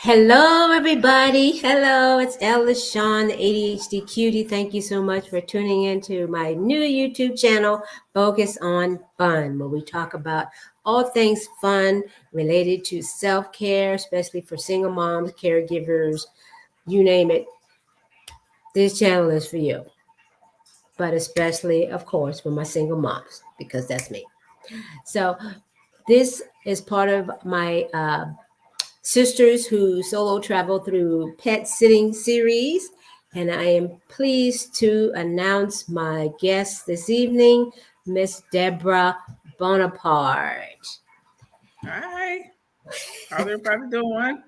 Hello, everybody. Hello, it's Ella Shawn, the ADHD Cutie. Thank you so much for tuning in to my new YouTube channel, Focus on Fun, where we talk about all things fun related to self-care, especially for single moms, caregivers, you name it. This channel is for you, but especially, of course, for my single moms, because that's me. So this is part of my sisters who solo travel through pet sitting series. And I am pleased to announce my guest this evening, Miss Debra Bonaparte. Hi, how's everybody doing?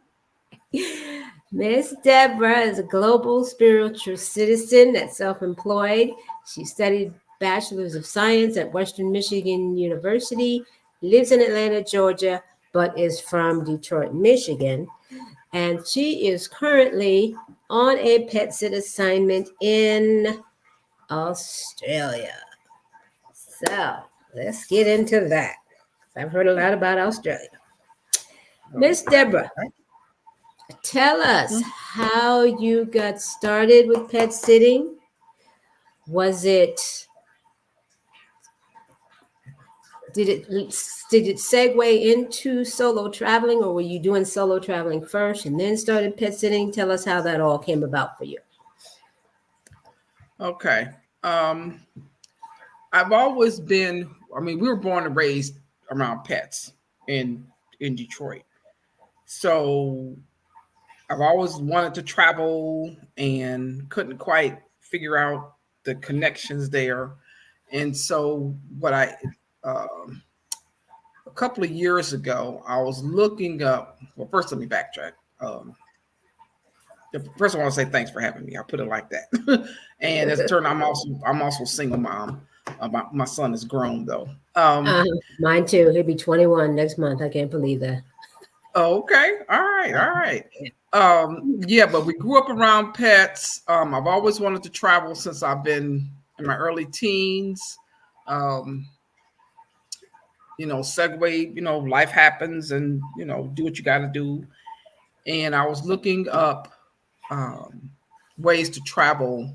Miss Deborah is a global spiritual citizen that's self-employed. She studied Bachelor's of Science at Western Michigan University, lives in Atlanta, Georgia, but is from Detroit, Michigan. And she is currently on a pet sit assignment in Australia. So let's get into that. I've heard a lot about Australia. Miss Deborah, Okay. tell us Mhm. how you got started with pet sitting. Was it did it segue into solo traveling, or were you doing solo traveling first and then started pet sitting? Tell us how that all came about for you. Okay. Um, I've always been, we were born and raised around pets in Detroit. So I've always wanted to travel and couldn't quite figure out the connections there. And so what I a couple of years ago, I was looking up, well, first let me backtrack. First, I want to say thanks for having me. I put it like that. And as it turned, I'm also a single mom. My son is grown though. Uh, Mine too. He'll be 21 next month. I can't believe that. Okay, all right. Yeah, but we grew up around pets. I've always wanted to travel since I've been in my early teens. Um, segue. Life happens, and do what you got to do. And I was looking up um, ways to travel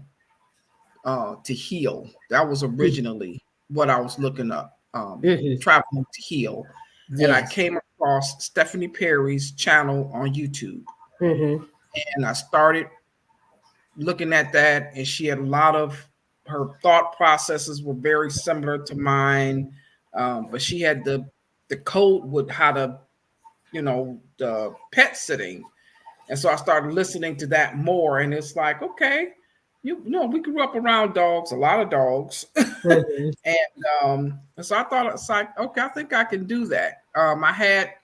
to heal. That was originally what I was looking up, Mhm. traveling to heal. And I Yes. came across Stephanie Perry's channel on YouTube. Hmm. And I started looking at that, and she had a lot of her thought processes were very similar to mine. But she had the code with how to, the pet sitting. And so I started listening to that more, and it's like, okay, we grew up around dogs, a lot of dogs, Hmm. and so I thought it's like, okay, I think I can do that. I had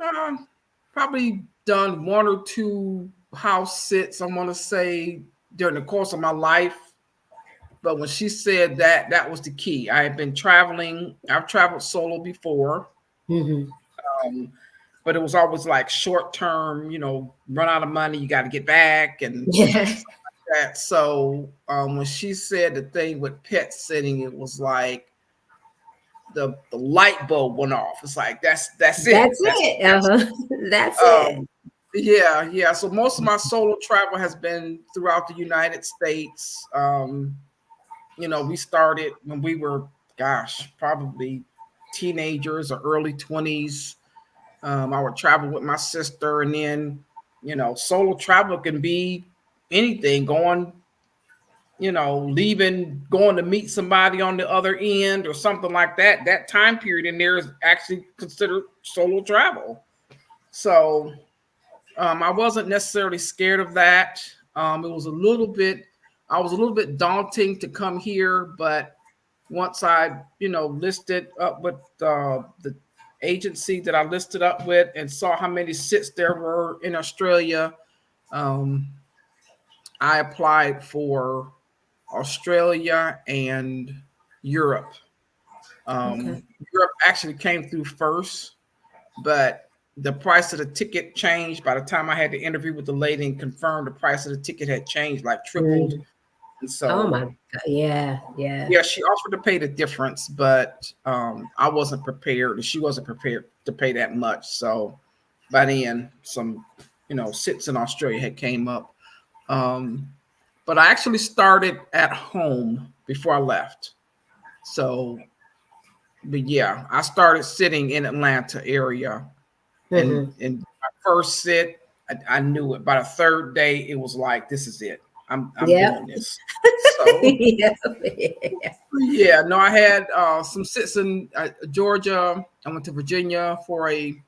um, probably done one or two house sits, I want to say, during the course of my life. But when she said that, that was the key. I had been traveling. I've traveled solo before. Hmm. Um, but it was always like short term, run out of money, you got to get back and Yeah. stuff like that. So when she said the thing with pet sitting, it was like the light bulb went off. It's like that's it. That's it. Uh-huh. That's it. Um, yeah. So most of my solo travel has been throughout the United States. We started when we were, gosh, probably teenagers or early 20s. I would travel with my sister, and then, solo travel can be anything, leaving, going to meet somebody on the other end or something like that. That time period in there is actually considered solo travel. So I wasn't necessarily scared of that. It was a little bit, I was a little bit daunting to come here, but once I, listed up with the agency that I listed up with and saw how many sits there were in Australia, um, I applied for Australia and Europe. Okay. Europe actually came through first, but the price of the ticket changed by the time I had the interview with the lady and confirmed the price of the ticket had changed, like tripled. Mhm. And Oh so, my God. Yeah. Yeah. yeah, she offered to pay the difference, but I wasn't prepared, and she wasn't prepared to pay that much. So by then, some sits in Australia had came up. But I actually started at home before I left. So, but yeah, I started sitting in Atlanta area, and Mm-hmm. my first sit, I knew it. By the third day, it was like, this is it. I'm Yep. doing this. So Yeah. yeah, no, I had some sits in Georgia. I went to Virginia for a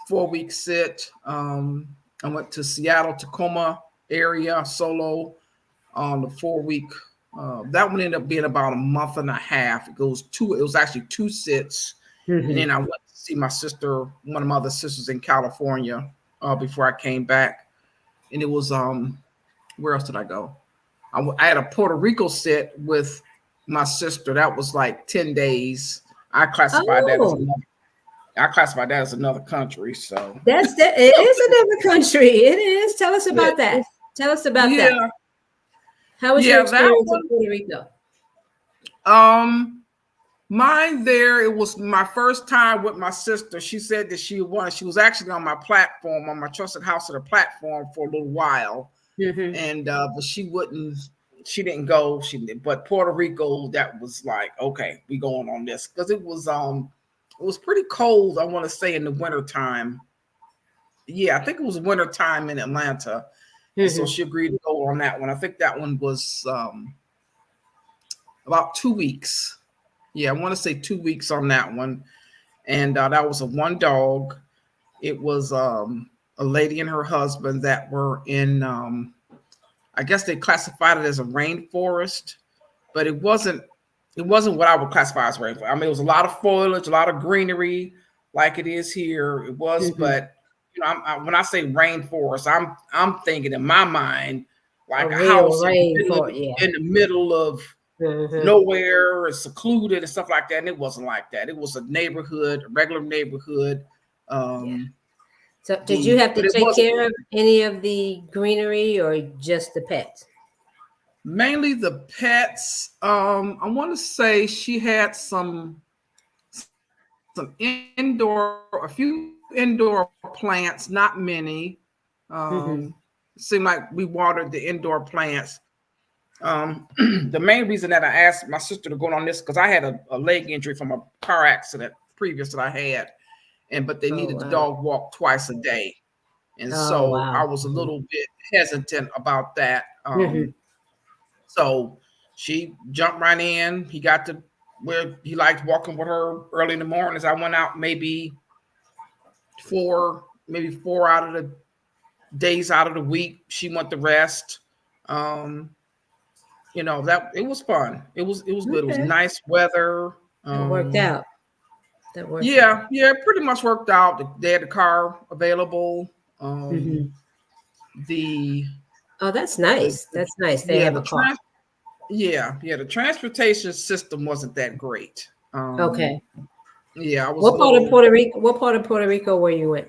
4-week sit. I went to Seattle, Tacoma area solo on the 4-week. That one ended up being about a month and a half. It was actually 2 sits, and Mm-hmm. then I went to see my sister, one of my other sisters in California, before I came back. And it was where else did I go? I had a Puerto Rico sit with my sister. That was like 10 days. I classified that as Oh, another. I classified that as another country. So it is another country. It is. Tell us yeah, about that. Tell us about that. yeah, How was your yeah. That experience in one. Puerto Rico? Mine there. It was my first time with my sister. She said that she wanted. She was actually on my platform, on my Trusted House of the platform for a little while, Mm-hmm. and but she wouldn't. She didn't go. She did, but Puerto Rico. That was like, okay, we going on this because it was pretty cold. I want to say in the winter time. Yeah, I think it was winter time in Atlanta, and so Mm-hmm. she agreed to go on that one. I think that one was about 2 weeks. Yeah, I want to say 2 weeks on that one, and that was a one dog. It was a lady and her husband that were in. I guess they classified it as a rainforest, but it wasn't. It wasn't what I would classify as rainforest. I mean, it was a lot of foliage, a lot of greenery, like it is here. It was, Mm-hmm. but when I say rainforest, I'm thinking in my mind A like a real house rainforest. Yeah. in the middle of Mm-hmm. nowhere, or secluded and stuff like that. And it wasn't like that. It was a neighborhood, a regular neighborhood. Yeah. Um, So, did you have but to it take wasn't care of any of the greenery or just the pets? mainly the pets. I want to say she had some a few indoor plants, not many. Mm-hmm. Seemed like we watered the indoor plants. The main reason that I asked my sister to go on this because I had a leg injury from a car accident previous that I had, but they Oh needed the wow. dog walk twice a day, and Oh so I wow. was a little bit hesitant about that. Mm-hmm. So she jumped right in. He got to where he liked walking with her early in the mornings. I went out maybe four out of the days out of the week. She went the rest. Um, that it was fun. It was good. It was Okay. nice weather. That worked out. That worked out. Yeah, pretty much worked out. They had the car available. Mm-hmm. The Oh, that's the, nice. the That's nice. They yeah have the a car. trans yeah the transportation system wasn't that great. Okay. Yeah, I was a What part of little Puerto Rico? What part of Puerto Rico were you in?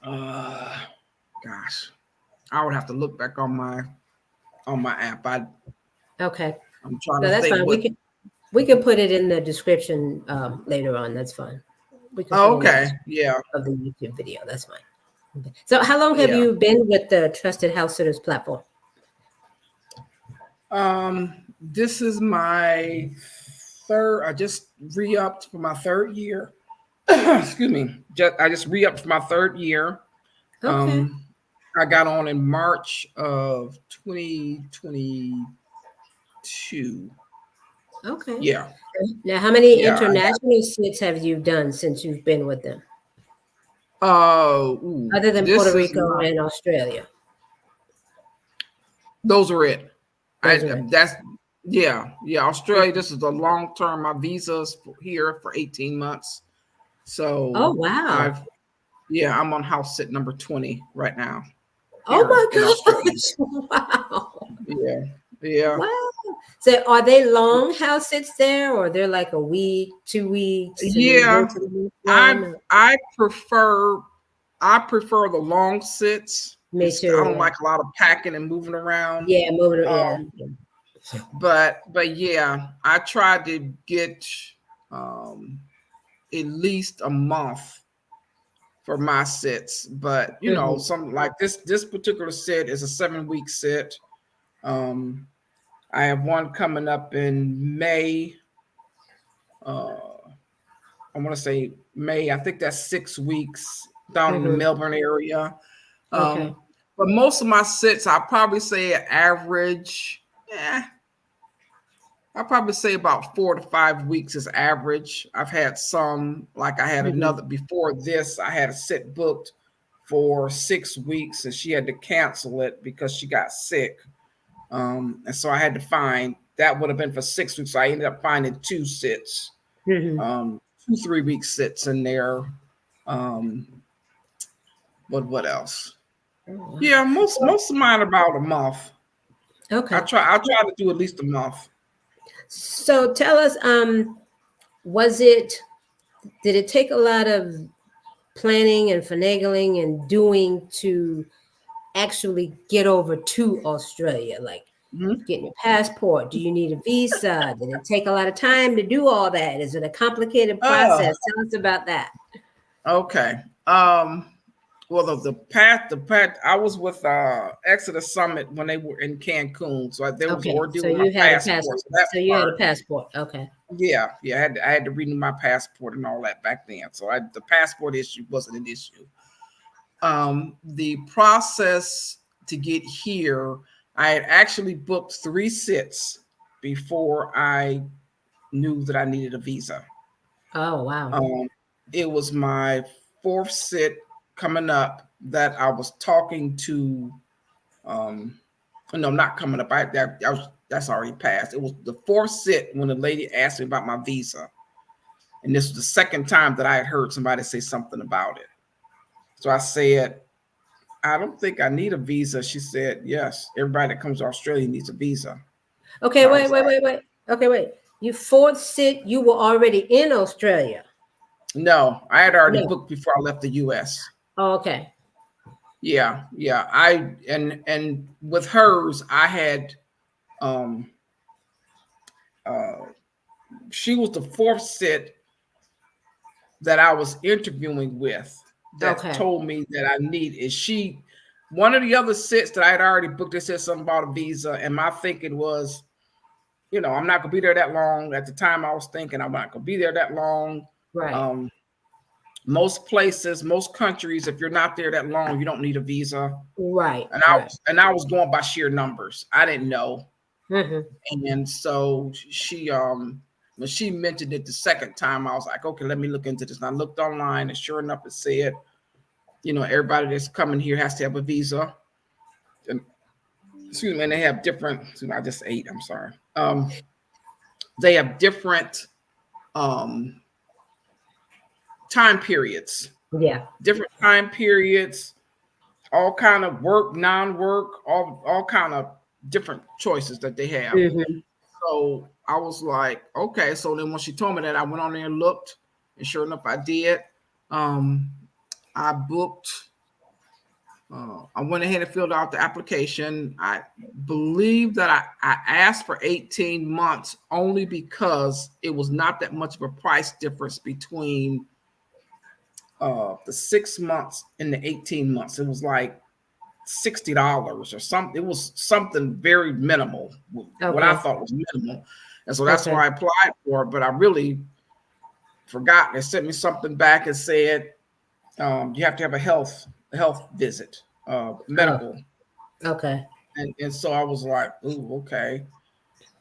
uh gosh, I would have to look back on my app. Okay. I'm trying No, to that's think fine. what. We can put it in the description later on. That's fine. We can put Oh, it in the okay. description Yeah. of the YouTube video. That's fine. Okay. So, how long have Yeah. you been with the Trusted House Sitters platform? This is my third. I just re-upped for my third year. Excuse me. I just re-upped for my third year. Okay. Um, I got on in March of 2022. Okay. Yeah. Now, how many Yeah. international sits have you done since you've been with them, other than Puerto This is Rico my. and Australia? Those are it. Those are it. That's yeah. Australia. Mhm. This is a long term. My visa's here for 18 months. Oh, So wow. I've yeah, I'm on house sit number 20 right now here Oh, in Australia. my gosh. Wow. Yeah, yeah, Wow. So are they long house sits there, or they're like a week, 2 weeks, and then you go yeah. to the next I one? I prefer I prefer the long sits. Me I too. don't Yeah. like a lot of packing and moving around. Yeah, moving. Yeah. Um, but yeah, I tried to get um, at least a month for my sits, but you know, some like this particular sit is a 7-week sit. I have one coming up in May. I want to say May. I think that's 6 weeks down in the Melbourne area. Okay. But most of my sits, I probably say average. I probably say about 4 to 5 weeks is average. I've had some, like I had another before this, I had a sit booked for 6 weeks and she had to cancel it because she got sick. And so I had to find, that would have been for 6 weeks. So I ended up finding 2 sits, 2-3 week sits in there. But what else? Yeah, most of mine about a month. Okay. I try to do at least a month. So tell us, did it take a lot of planning and finagling and doing to actually get over to Australia? Like getting your passport? Do you need a visa? Did it take a lot of time to do all that? Is it a complicated process? Tell us about that. Okay. Well, the path. I was with Exodus Summit when they were in Cancun, so they was ordeal So with my you had passport. a passport. So you had a passport. Okay. Yeah. I had to renew my passport and all that back then. So the passport issue wasn't an issue. The process to get here, I had actually booked 3 sits before I knew that I needed a visa. Oh wow. It was my 4th sit coming up that I was talking to. No, not coming up. That's already passed. It was the 4th sit when the lady asked me about my visa, and this was the 2nd time that I had heard somebody say something about it. So I said, I don't think I need a visa. She said, yes, everybody that comes to Australia needs a visa. Okay, So wait. Okay, wait. You 4th sit, you were already in Australia. No, I had already booked before I left the US. Oh, okay. Yeah. I and with hers, I had she was the 4th sit that I was interviewing with that told me that I need is she one of the other sits that I had already booked. They said something about a visa, and my thinking was, you know, I'm not gonna be there that long. At the time, I was thinking I'm not gonna be there that long. Right. Most places, most countries, if you're not there that long, you don't need a visa. Right. And I was going by sheer numbers. I didn't know. And so when she mentioned it the 2nd time, I was like, okay, let me look into this. And I looked online, and sure enough, it said, you know, everybody that's coming here has to have a visa. And excuse me, and they have different. I just ate. I'm sorry. They have different time periods. Yeah. Different time periods. All kind of work, non-work, all kind of different choices that they have. So I was like, okay. So then when she told me that, I went on there and looked, and sure enough, I did. I booked. I went ahead and filled out the application. I believe that I asked for 18 months only because it was not that much of a price difference between the 6 months and the 18 months. It was like $60 or something. It was something very minimal, what I thought was minimal. And so that's why I applied for it. But I really forgot. They sent me something back and said, you have to have a health visit, medical. Okay. And so I was like, ooh, okay.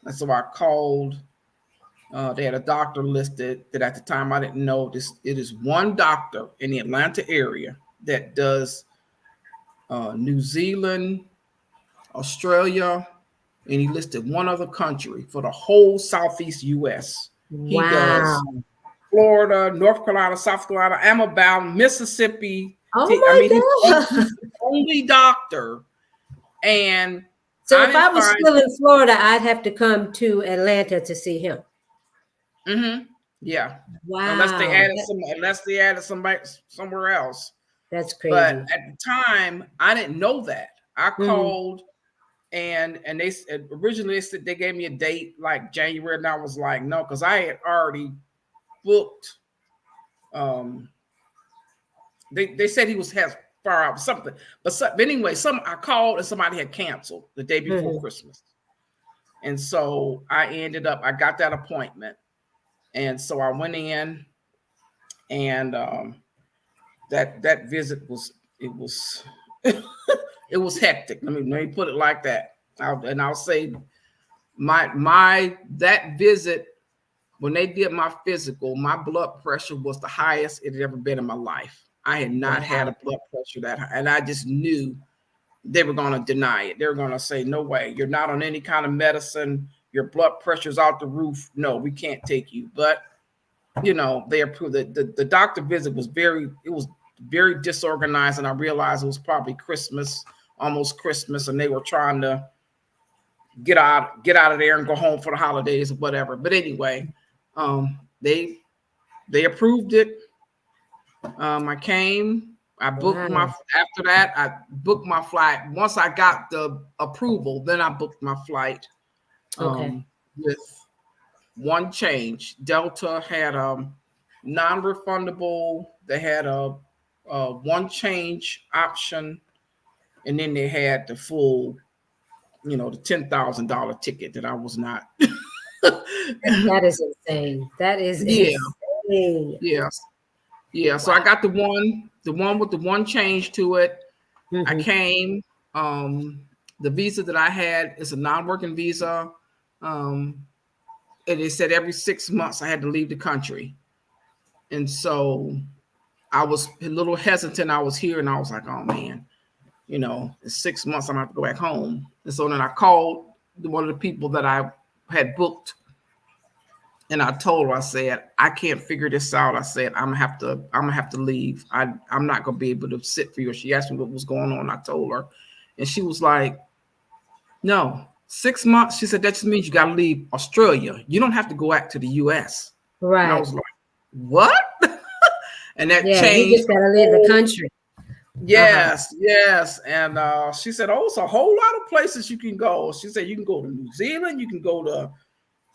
And so I called. They had a doctor listed that at the time I didn't know this. It is one doctor in the Atlanta area that does New Zealand, Australia, and he listed one other country for the whole Southeast U.S. He does Florida, North Carolina, South Carolina, Alabama, Mississippi. Oh my God. He's the only doctor. And so if I was still in Florida, I'd have to come to Atlanta to see him. Yeah. Wow. Unless they added somebody somewhere else. That's crazy. But at the time, I didn't know that. I called and they said originally they gave me a date like January, and I was like, no, because I had already booked they said he has far out something. But anyway, I called and somebody had canceled the day before Christmas. And so I got that appointment. And so I went in, and that visit was it was hectic. Let me put it like that. I'll say that visit, when they did my physical, my blood pressure was the highest it had ever been in my life. I had not had a blood pressure that high, and I just knew they were going to deny it. They were going to say, no way, you're not on any kind of medicine. Your blood pressure's out the roof. No, we can't take you. But, they approved it. The doctor visit was very disorganized, and I realized it was probably Christmas, almost Christmas, and they were trying to get out of there and go home for the holidays or whatever. But anyway, they approved it. I came. I booked after that, I booked my flight. Once I got the approval, then I booked my flight. With one change. Delta had non-refundable. They had a one change option, and then they had the full, the $10,000 ticket that I was not. That is insane. That is insane. Yes. Yeah. So I got the one with the one change to it. I came. The visa that I had is a non-working visa. And they said every 6 months I had to leave the country. And so I was a little hesitant. I was here and I was like, oh man, in 6 months I'm gonna have to go back home. And so then I called one of the people that I had booked, and I told her, I said, I can't figure this out. I said, I'm gonna have to leave. I'm not gonna be able to sit for you. She asked me what was going on. I told her, and she was like, no, 6 months. She said, that just means you gotta leave Australia. You don't have to go back to the US. Right. And I was like, what? And that changed. You just gotta leave the country. Yes. And she said, oh, it's a whole lot of places you can go. She said, you can go to New Zealand, you can go to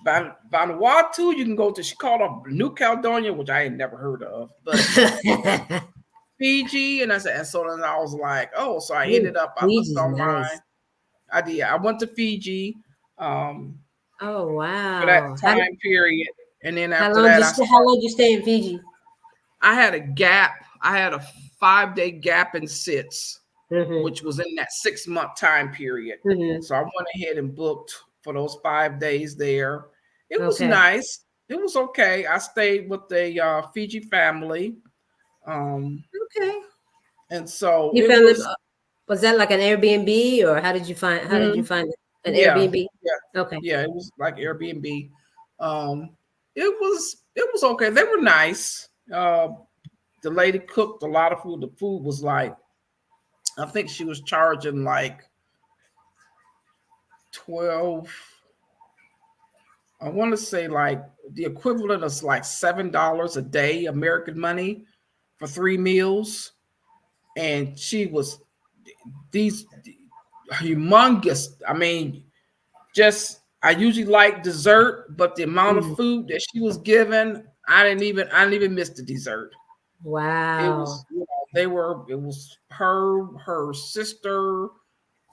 Vanuatu, you can go to, she called up New Caledonia, which I had never heard of, but Fiji. And I said, and so then I was like, oh, so I ended up, I looked online. I went to Fiji. Oh wow! For that time period, and then after how long did you stay in Fiji? I had a gap. I had a 5-day gap in SITS, which was in that 6-month time period. So I went ahead and booked for those 5 days there. It was nice. It was okay. I stayed with the Fiji family. And so you found them. Was that like an Airbnb, or how did you find it? An Airbnb? Yeah. Okay. Yeah, it was like Airbnb. It was okay. They were nice. The lady cooked a lot of food. The food was like, I think she was charging like 12. I want to say like the equivalent is like $7 a day, American money, for 3 meals. And she was these humongous. I mean, I usually like dessert, but the amount of food that she was given, I didn't even miss the dessert. Wow. It was her sister, I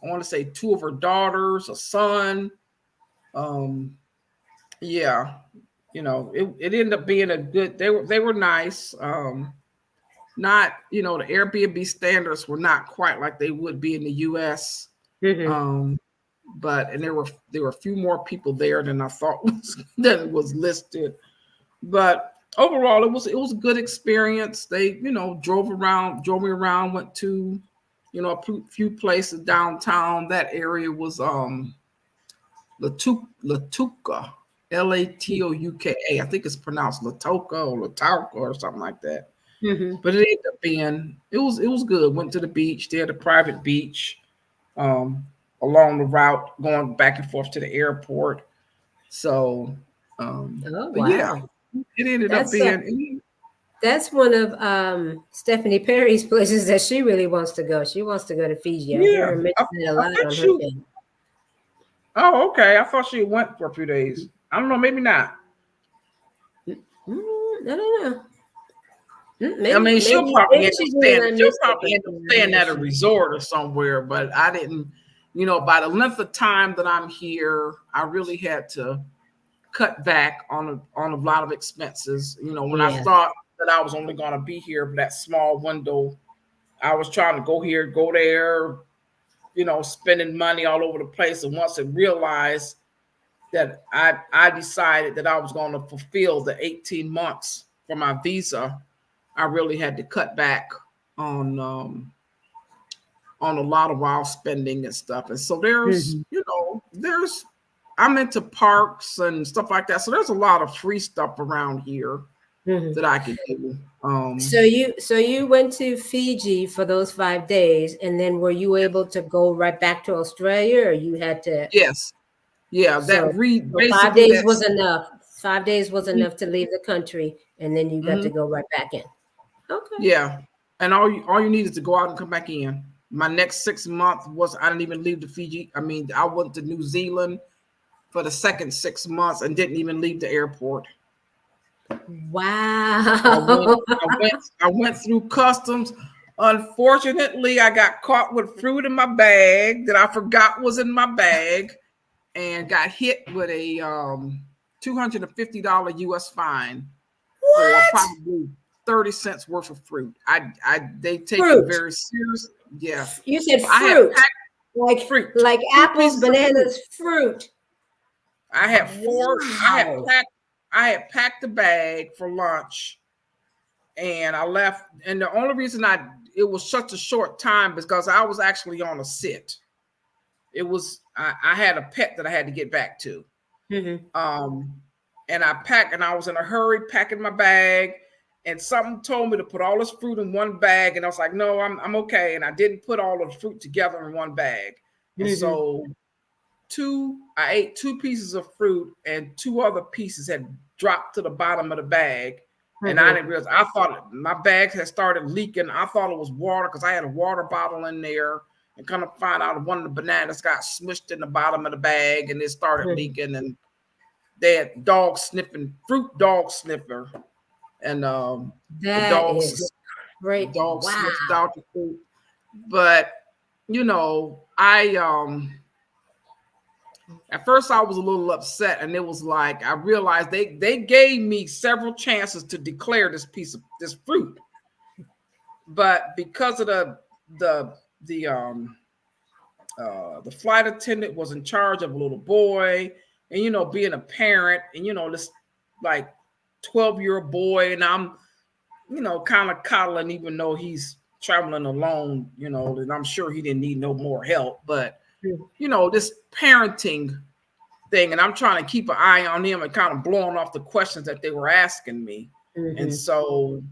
want to say 2 of her daughters, a son. It ended up being a good, they were nice. Not, the Airbnb standards were not quite like they would be in the US. But there were a few more people there than I thought was listed. But overall, it was a good experience. They, drove me around, went to, a few places downtown. That area was Latouka, Latouka. I think it's pronounced Latouka or Latauka or something like that. But it ended up being, it was good. Went to the beach. They had a private beach along the route going back and forth to the airport. So, yeah, it ended up being. That's one of Stephanie Perry's places that she really wants to go. She wants to go to Fiji. I hear her mention it a lot on her channel. Oh, okay. I thought she went for a few days. I don't know. Maybe not. I don't know. I mean, Maybe she's doing I she'll missed it, but probably end up staying at a resort or somewhere. But I didn't, by the length of time that I'm here, I really had to cut back on a lot of expenses. When I yeah. thought that I was only going to be here for that small window, I was trying to go here, go there, spending money all over the place. And once I realized that I decided that I was going to fulfill the 18 months for my visa, I really had to cut back on a lot of wild spending and stuff. And so Mhm. I'm into parks and stuff like that. So there's a lot of free stuff around here Mhm. that I could do. So you went to Fiji for those 5 days, and then were you able to go right back to Australia, or you had to? Yes. Yeah. So, so five Basically days was that's, enough. 5 days was enough to leave the country, and then you got to mhm, go right back in. Okay. yeah. And all you need is to go out and come back in. My next 6 months I didn't even leave the Fiji. I mean, I went to New Zealand for the second 6 months and didn't even leave the airport. I went, Wow. I went through customs. Unfortunately, I got caught with fruit in my bag that I forgot was in my bag, and got hit with a $250 U.S. fine for What? probably 30 cents worth of fruit. They take it Fruit. very serious. Yeah, You said I had fruit, packed like fruit, like two apples, pieces of fruit. bananas, fruit. I had four. Wow. I had packed the bag for lunch, and I left. And the only reason it was such a short time because I was actually on a sit. I had a pet that I had to get back to. Mm-hmm. Um, and I was in a hurry packing my bag, and something told me to put all this fruit in one bag, and I was like, no, I'm okay. And I didn't put all of the fruit together in one bag. And Mm-hmm. so I ate 2 pieces of fruit, and 2 other pieces had dropped to the bottom of the bag. And I Mm-hmm. didn't realize, I thought my bag had started leaking. I thought it was water because I had a water bottle in there, and kind of find out one of the bananas got smushed in the bottom of the bag and it started Mm-hmm. leaking. And they had fruit dog sniffer. And the That dogs, is great. Wow. sniffed out the fruit. But, at first I was a little upset, and it was like I realized they gave me several chances to declare this fruit, but because of the flight attendant was in charge of a little boy, and being a parent, and this like 12-year-old boy, and I'm kind of coddling, even though he's traveling alone, and I'm sure he didn't need no more help, but this parenting thing, and I'm trying to keep an eye on him and kind of blowing off the questions that they were asking me. And Mm-hmm. so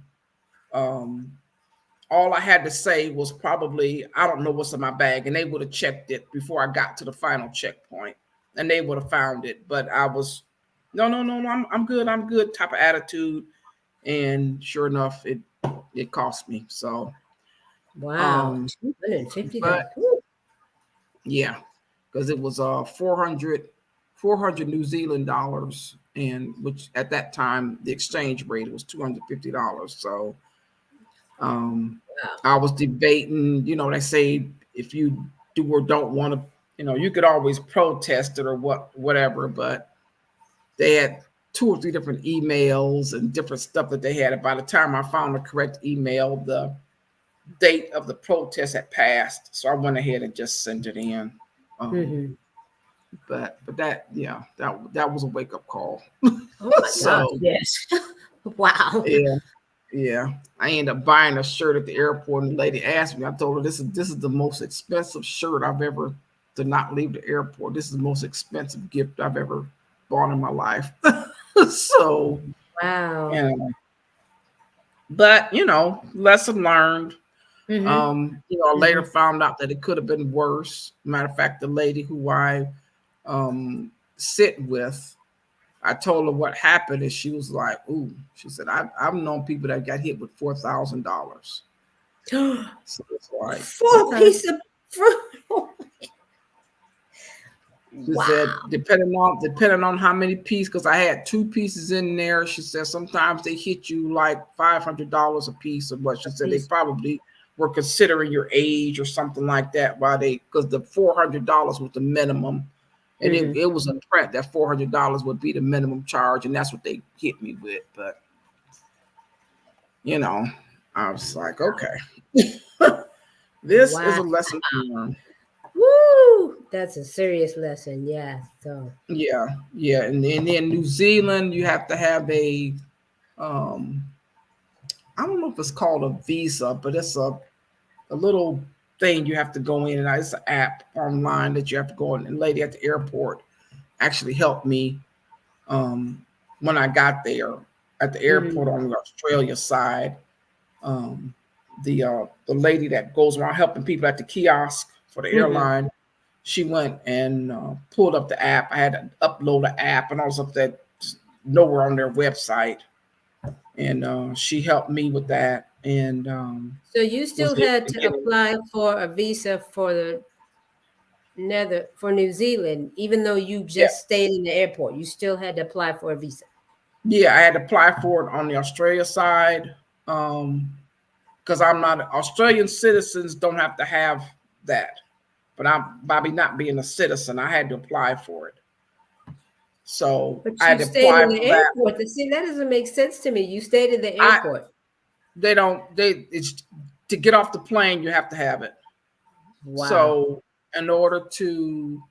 all I had to say was probably, I don't know what's in my bag, and they would have checked it before I got to the final checkpoint, and they would have found it. But I was, no, I'm good type of attitude, and sure enough, it cost me. So, Wow. um, but $250. yeah, because it was 400 New Zealand dollars, and which at that time the exchange rate was $250. So Wow. I was debating, they say if you do or don't want to, you could always protest it or whatever, but they had 2 or 3 different emails and different stuff that they had. And by the time I found the correct email, the date of the protest had passed. So I went ahead and just sent it in. Mm-hmm. But that was a wake up call. Oh my gosh. So Yes. Wow. yeah, I ended up buying a shirt at the airport, and the lady asked me. I told her this is the most expensive shirt I've ever to not leave the airport. This is the most expensive gift I've ever bought in my life. So, Wow. but lesson learned. Mm-hmm. I later Mm-hmm. found out that it could have been worse. Matter of fact, the lady who I sit with, I told her what happened, and she was like, "Ooh," she said, "I've known people that got hit with $4,000." So it's like, For a okay, piece of fruit. She Wow. said, depending on how many pieces, because I had 2 pieces in there. She said sometimes they hit you like $500 a piece, or what she said they probably were considering your age or something like that. Why because the $400 was the minimum, and it was a threat that $400 would be the minimum charge, and that's what they hit me with. But I was like, okay, this is a lesson to learn. Woo! That's a serious lesson. Yeah. So. Yeah, and then New Zealand, you have to have a, I don't know if it's called a visa, but it's a little thing you have to go in, and it's an app online that you have to go in. And lady at the airport actually helped me when I got there at the airport on the Australia side. The lady that goes around helping people at the kiosk for the airline, she went and pulled up the app. I had to upload the app and all stuff that's nowhere on their website. And she helped me with that. And So you still was able had to to get it. apply for a visa for New Zealand, even though you Yeah. just stayed in the airport. You still had to apply for a visa. Yeah, I had to apply for it on the Australia side. Because I'm not Australian citizens don't have to have that. But by me not being a citizen, I had to apply for it. So But I you had to stayed apply in the for that. airport. See, that doesn't make sense to me. You stayed in the I airport. it's to get off the plane, you have to have it. Wow. So in order to,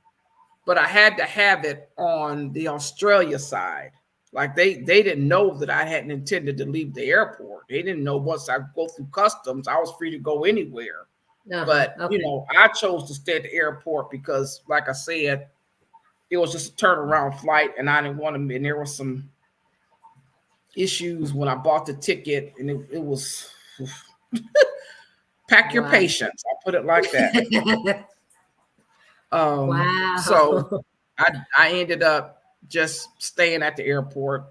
but I had to have it on the Australia side. Like they didn't know that I hadn't intended to leave the airport. They didn't know once I go through customs, I was free to go anywhere. But Okay. I chose to stay at the airport because, like I said, it was just a turnaround flight, and I didn't want to. And there were some issues when I bought the ticket, and it was pack your Wow. patience. I'll put it like that. So Wow. I ended up just staying at the airport.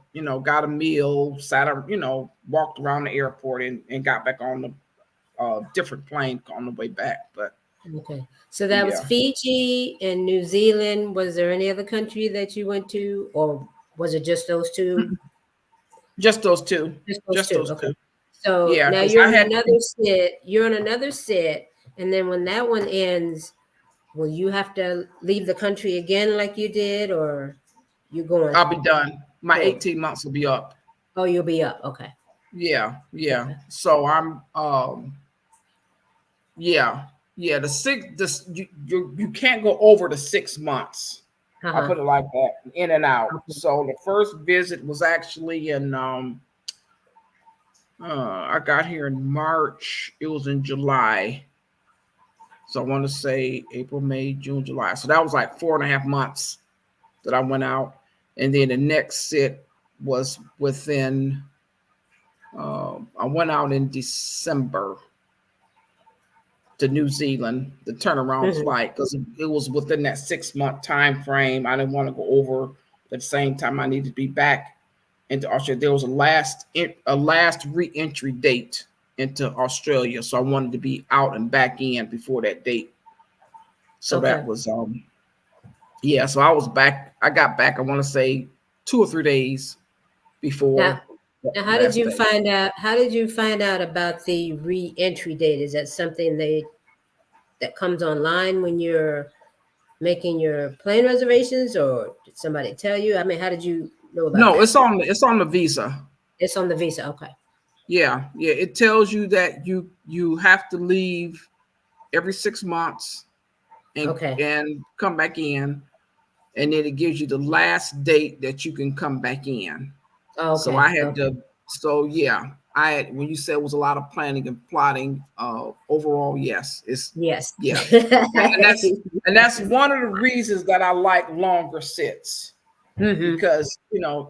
Got a meal, walked around the airport, and got back on the different plane on the way back. But Okay. So that was yeah, Fiji and New Zealand. Was there any other country that you went to, or was it just those two? just those two. Just those Just two. those Okay. two. So Yeah, now because you're I on had another sit. You're on another sit, and then when that one ends, will you have to leave the country again like you did, or you going I'll be done. My home? 18 months will be up. Oh, you'll be up. Okay. Yeah. Okay. So I'm yeah. The six you can't go over the 6 months. I'll Uh-huh. put it like that, in and out. Okay. So the first visit was actually in I got here in March. It was in July. So I want to say April, May, June, July. So that was like 4.5 months that I went out. And then the next sit was within I went out in December to New Zealand, the turnaround flight, because it was within that 6 month time frame. I didn't want to go over at the same time. I needed to be back into Australia. There was a last re-entry date into Australia, so I wanted to be out and back in before that date. So Okay. that was yeah. So I was back. I got back. I want to say 2 or 3 days before Now, the last day. How did you find out about the re-entry date? Is that something that comes online when you're making your plane reservations, or did somebody tell you? I mean, how did you know about No, that? it's on the visa. It's on the visa. Okay. Yeah. It tells you that you have to leave every 6 months Okay. and come back in, and then it gives you the last date that you can come back in. So Okay. I had Okay. to. So yeah, I had, when you said it was a lot of planning and plotting. Overall, yes, Yes. yeah, and that's one of the reasons that I like longer sits, because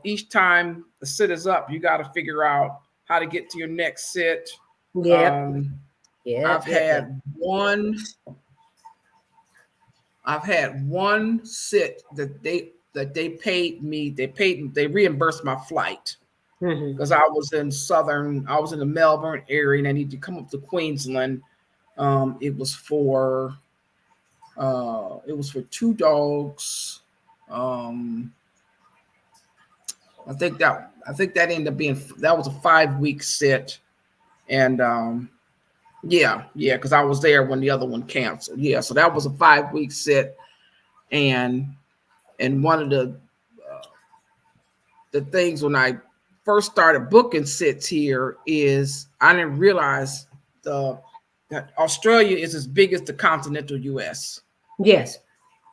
each time the sit is up, you got to figure out how to get to your next sit. Yep. Um, I've Yep. Yep. Yep. had one. I've had one sit that they paid me. They reimbursed my flight because I was in the Melbourne area, and I needed to come up to Queensland. It was for It was for 2 dogs. I think that ended up being, that was a 5-week sit. And yeah, because I was there when the other one canceled. Yeah, so that was a 5-week sit. And one of the things when I first started booking sits here is I didn't realize that Australia is as big as the continental US. Yes.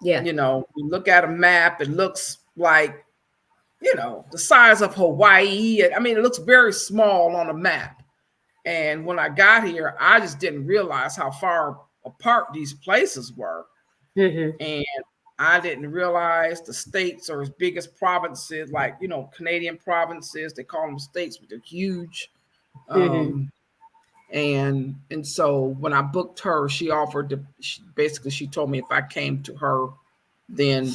Yeah. You look at a map, it looks like, the size of Hawaii. I mean, it looks very small on a map. And when I got here, I just didn't realize how far apart these places were. Mm-hmm. And I didn't realize the states are as big as provinces, like, Canadian provinces. They call them states, but they're huge. Mm-hmm. And so when I booked her, she offered she told me if I came to her, then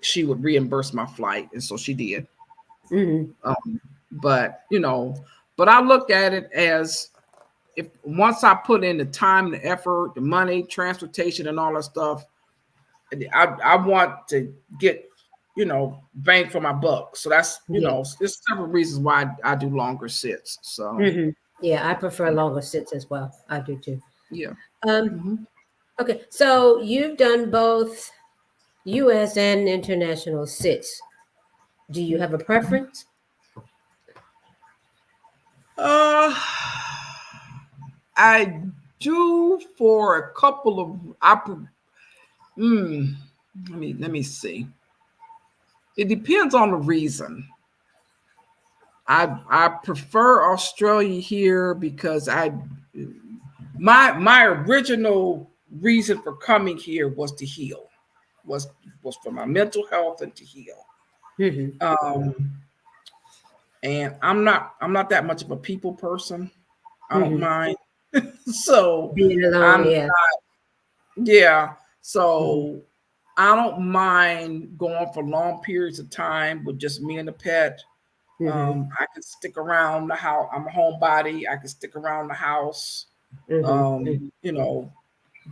she would reimburse my flight. And so she did. Mm-hmm. But I look at it as, if once I put in the time, the effort, the money, transportation, and all that stuff, I want to get, bang for my buck. So that's, Yeah. there's several reasons why I do longer sits. So Mm-hmm. Yeah, I prefer longer sits as well. I do too. yeah. Um, Mm-hmm. okay, so you've done both U.S. and international sits. Do you have a preference? Uh, I do for a couple of. Let me see. It depends on the reason. I prefer Australia here because my original reason for coming here was to heal, was for my mental health and to heal. Mm-hmm. Um, and I'm not that much of a people person. I don't Mm-hmm. mind. So Being alone, I'm yeah. yeah. Mm-hmm. So I don't mind going for long periods of time with just me and the pet. Mm-hmm. I can stick around the house. I'm a homebody. I can stick around the house. Mm-hmm.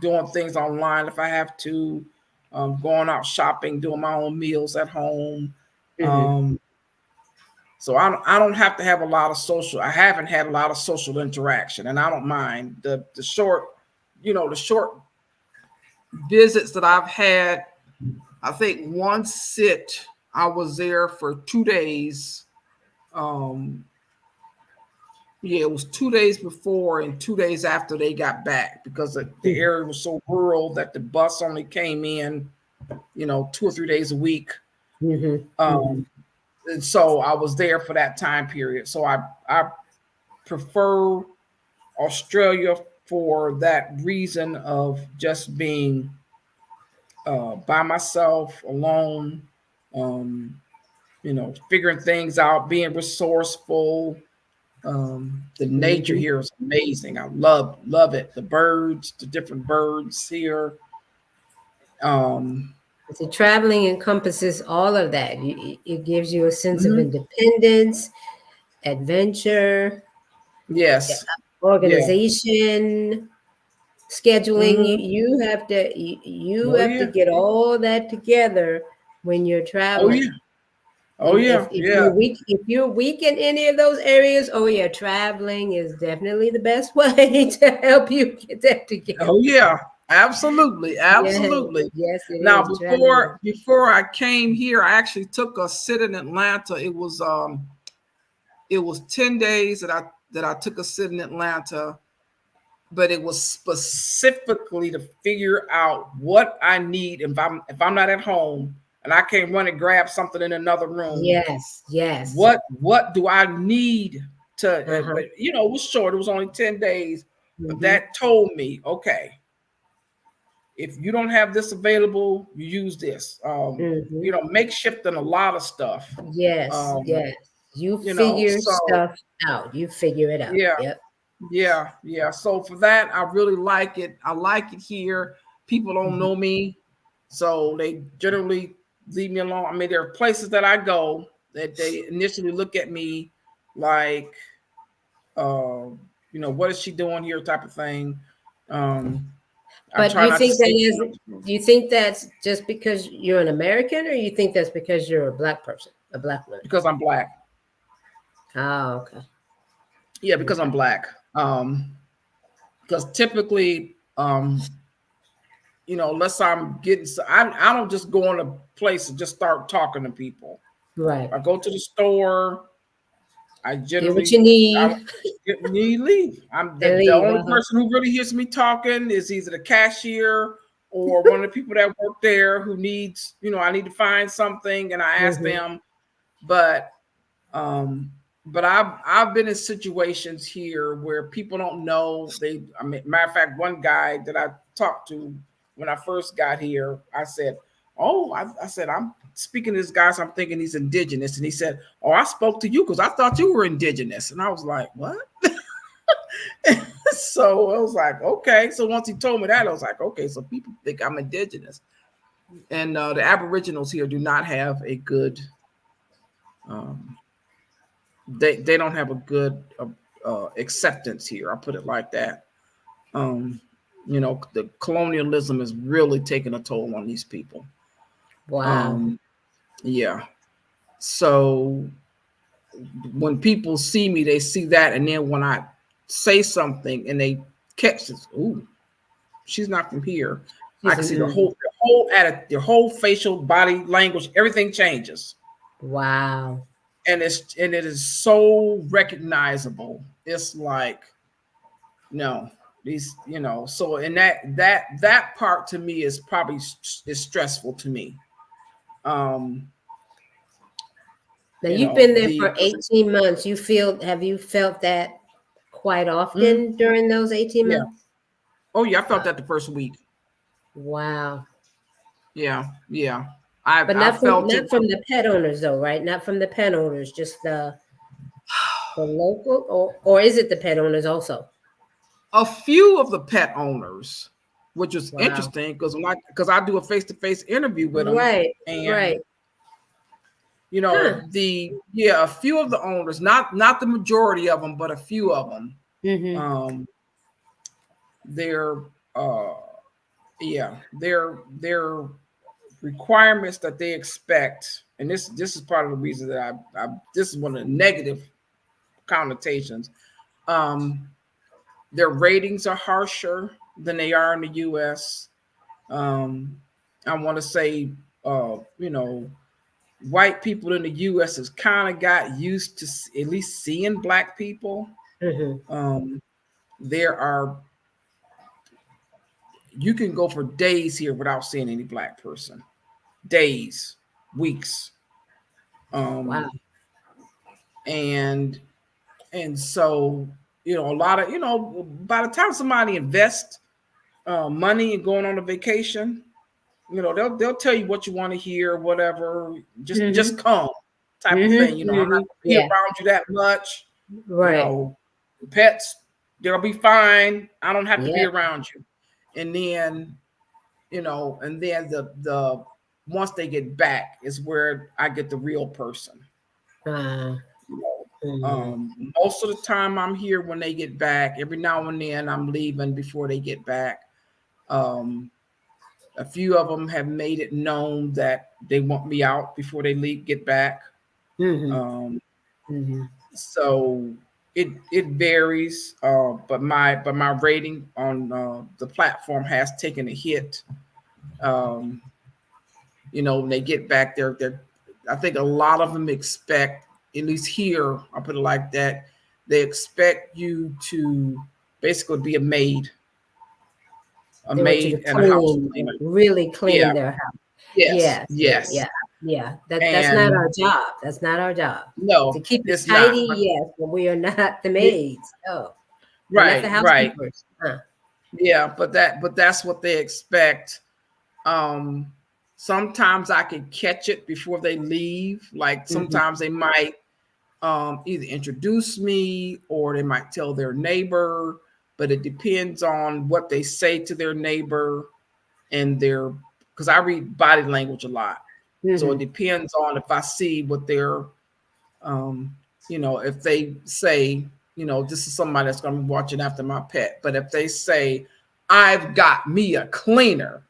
Doing things online if I have to. Going out shopping, doing my own meals at home. Mm-hmm. So I don't have to have a lot of social. I haven't had a lot of social interaction, and I don't mind the short, the short visits that I've had. I think one sit I was there for 2 days. Um, yeah, it was 2 days before and 2 days after they got back, because the area was so rural that the bus only came in, 2 or 3 days a week. Mm-hmm. Mm-hmm. And so I was there for that time period. So I prefer Australia for that reason of just being by myself, alone, um, figuring things out, being resourceful. The nature Mm-hmm. here is amazing. I love it. The birds, the different birds here. Um, So traveling encompasses all of that. It gives you a sense of mhm. independence, adventure, Yes. Yeah. organization, scheduling. Hmm. You Oh have to yeah. get all that together when you're Oh yeah. traveling. Oh And yeah. Yeah. if you're weak in any of those areas, oh yeah, traveling is definitely the best way to help you get that together. Oh yeah. Absolutely. Yes, Absolutely. yes, it Now is traveling. before I came here, I actually took a sit in Atlanta. It was 10 days that I took a sit in Atlanta, but it was specifically to figure out what I need if I'm not at home and I can't run and grab something in another room. Yes, yes. What do I need to? Uh-huh. But it was short. It was only 10 days, but Mm-hmm. that told me, okay, if you don't have this available, you use this. Mm-hmm. Makeshifting a lot of stuff. Yes, Um, yes. You figure so stuff out. You figure it out. yeah. Yep. Yeah, yeah. So for that, I really like it. I like it here. People don't Mm-hmm. know me, so they generally leave me alone. I mean, there are places that I go that they initially look at me like, uh, what is she doing here, type of thing. Um, I But try you not to think that say too is, much do you think that's just because you're an American, or you think that's because you're a black person, a black woman? because I'm black. Oh, okay. Yeah, because I'm Okay. black. Because typically, unless I'm getting, I don't just go in a place and just start talking to people. Right. I go to the store. I Get what generally, you I don't need get me leave. I'm and the leave. only Uh-huh. person who really hears me talking is either the cashier or one of the people that work there who needs, I need to find something and I ask Hmm. them. But um, but I've been in situations here where people don't know. Matter of fact, one guy that I talked to when I first got here, I said, "Oh, I said I'm speaking to this guy, so I'm thinking he's indigenous," and he said, "Oh, I spoke to you because I thought you were indigenous," and I was like, "What?" So I was like, "Okay." So once he told me that, I was like, "Okay." So people think I'm indigenous, and the Aboriginals here do not have a good. Um, they don't have a good acceptance here. I'll put it like that. Um, the colonialism is really taking a toll on these people. Wow. Um, yeah. So when people see me, they see that, and then when I say something and they catch this, ooh, she's not from here. I She's can an, see the whole attitude, their whole facial body language, everything changes. wow. And it is so recognizable. It's like, no, these, so in that part to me is probably is stressful to me. um Now you've been there the for 18 months. Have you felt that quite mm, often during those 18 yeah. months? Oh yeah, I felt Wow. that the first week. Wow. Yeah, I But I felt it. not from the pet owners though, right? Not from the pet owners, just the local, or is it the pet owners also? A few of the pet owners, which was Wow. interesting because I do a face-to-face interview with them. Right. And Right. Huh. a few of the owners, not the majority of them, but a few of them, Mm-hmm. um their uh their requirements that they expect, and this is part of the reason that I this is one of the negative connotations. um their ratings are harsher than they are in the US. um I want to say, white people in the US has kind of got used to at least seeing black people. Mm-hmm. um there are You can go for days here without seeing any black person. Days, weeks. Wow. um and so, a lot of, by the time somebody invests money and going on a vacation, they'll tell you what you want to hear, whatever. Just Mm-hmm. come, type of thing. Mm-hmm. I'm not Mm-hmm. gonna be Yeah. around you that much. you Right. know Pets, they'll be fine. I don't have to be Yep. around you. And then, the once they get back is where I get the real person. Uh, you know mm-hmm. Most of the time I'm here when they get back. Every now and then I'm leaving before they get back. um a few of them have made it known that they want me out before they get back. Mm-hmm. um Mm-hmm. so it varies, but my rating on the platform has taken a hit. um when they get back there, I think a lot of them expect, at least here, I'll put it like that, they expect you to basically be a They want you to maid and a house clean, cleaner. really clean Yeah. their house. Yes. Yes, yeah, Yes. yeah, yeah. That's not our And job. That's not our job. To no, keep it it's not. tidy, But yes, but we are not the yeah, maids. Oh, we're not the right, right. housekeepers. Huh. Yeah, but that's what they expect. Um, Sometimes I can catch it before they leave. Like Mm-hmm. sometimes they might either introduce me or they might tell their neighbor, but it depends on what they say to their neighbor and because I read body language a lot. So it Mm-hmm. depends on if I see what they're, um, if they say, this is somebody that's going to be watching after my pet. But if they say, I've got me a cleaner,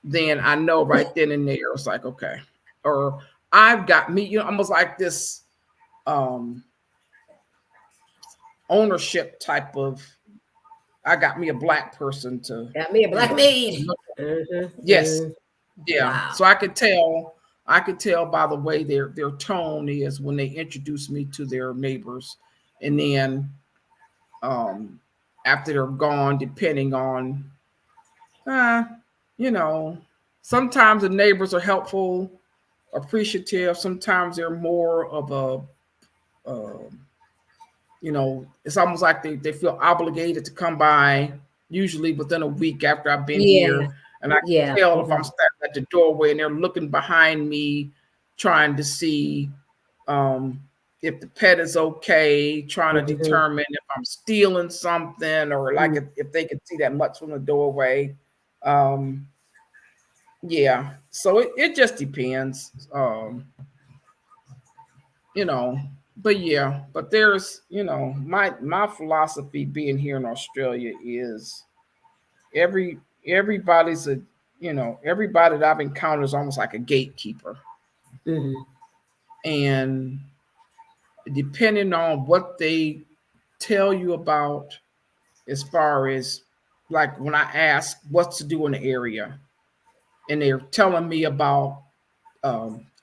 then I know right then and there, it's like, okay. Or I've got me, you know, almost like this ownership type of, I got me a black person to, Got me a you black know, maid. yes. Yeah. Wow. So I could tell by the way their tone is when they introduce me to their neighbors. And then after they're gone, depending on you know, sometimes the neighbors are helpful, appreciative. Sometimes they're more of you know, it's almost like they feel obligated to come by, usually within a week after I've been Yeah. here. And I Yeah. can tell if I'm standing at the doorway and they're looking behind me, trying to see um, if the pet is okay, trying to determine if I'm stealing something, or like if they can see that much from the doorway. Um, yeah, so it just depends. You know, but yeah, but there's, you know, my philosophy being here in Australia is everybody's a, you know, everybody that I've encountered is almost like a gatekeeper. And depending on what they tell you about, as far as like when I ask what's to do in the area, and they're telling me about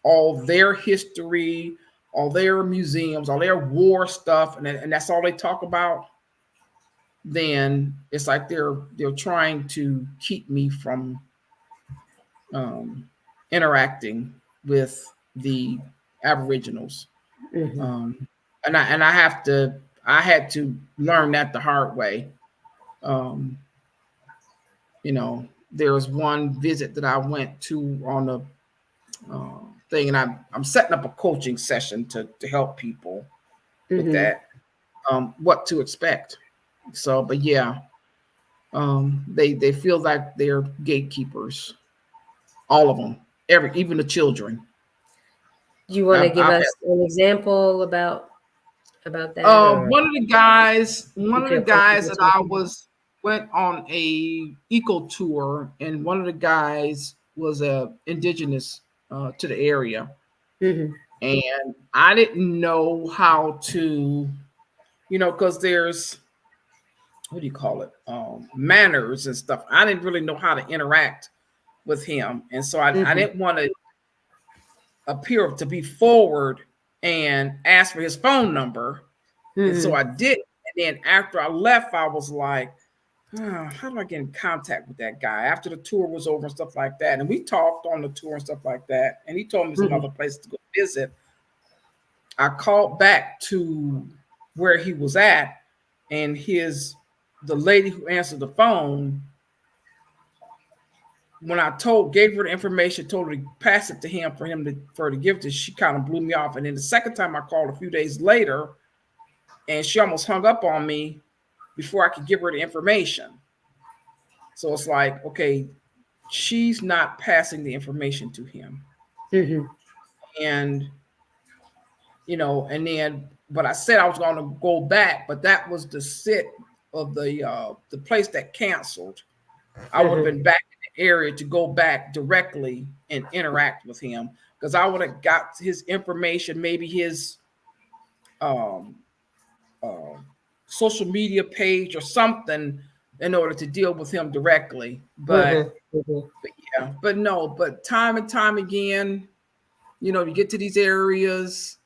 all their history, all their museums, all their war stuff, and that's all they talk about, then it's like they're trying to keep me from interacting with the Aboriginals. And I had to learn that the hard way. Um, you know, there was one visit that I went to on a thing, and I'm setting up a coaching session to help people with that, what to expect. So, but yeah, they feel like they're gatekeepers, all of them, even the children. Do you want to give I've us an example about that, or one you of the feel guys comfortable that I talking? was went on a eco tour, and one of the guys was a indigenous to the area, and I didn't know how to, you know, because there's, what do you call it, manners and stuff. I didn't really know how to interact with him, and so I didn't want to appear to be forward and ask for his phone number, and so I did. And then after I left, I was like, oh, how do I get in contact with that guy after the tour was over and stuff like that? And we talked on the tour and stuff like that, and he told me there's another place to go visit. I called back to where he was at, and the lady who answered the phone, when I gave her the information, told her to pass it to him for her to give it, she kind of blew me off. And then the second time I called a few days later, and she almost hung up on me before I could give her the information. So it's like, okay, she's not passing the information to him. And, you know, and then, but I said I was going to go back, but that was the sit of the place that canceled. I would have been back in the area to go back directly and interact with him, because I would have got his information, maybe his um, uh, social media page or something, in order to deal with him directly. But yeah, but no, but time and time again, you know, you get to these areas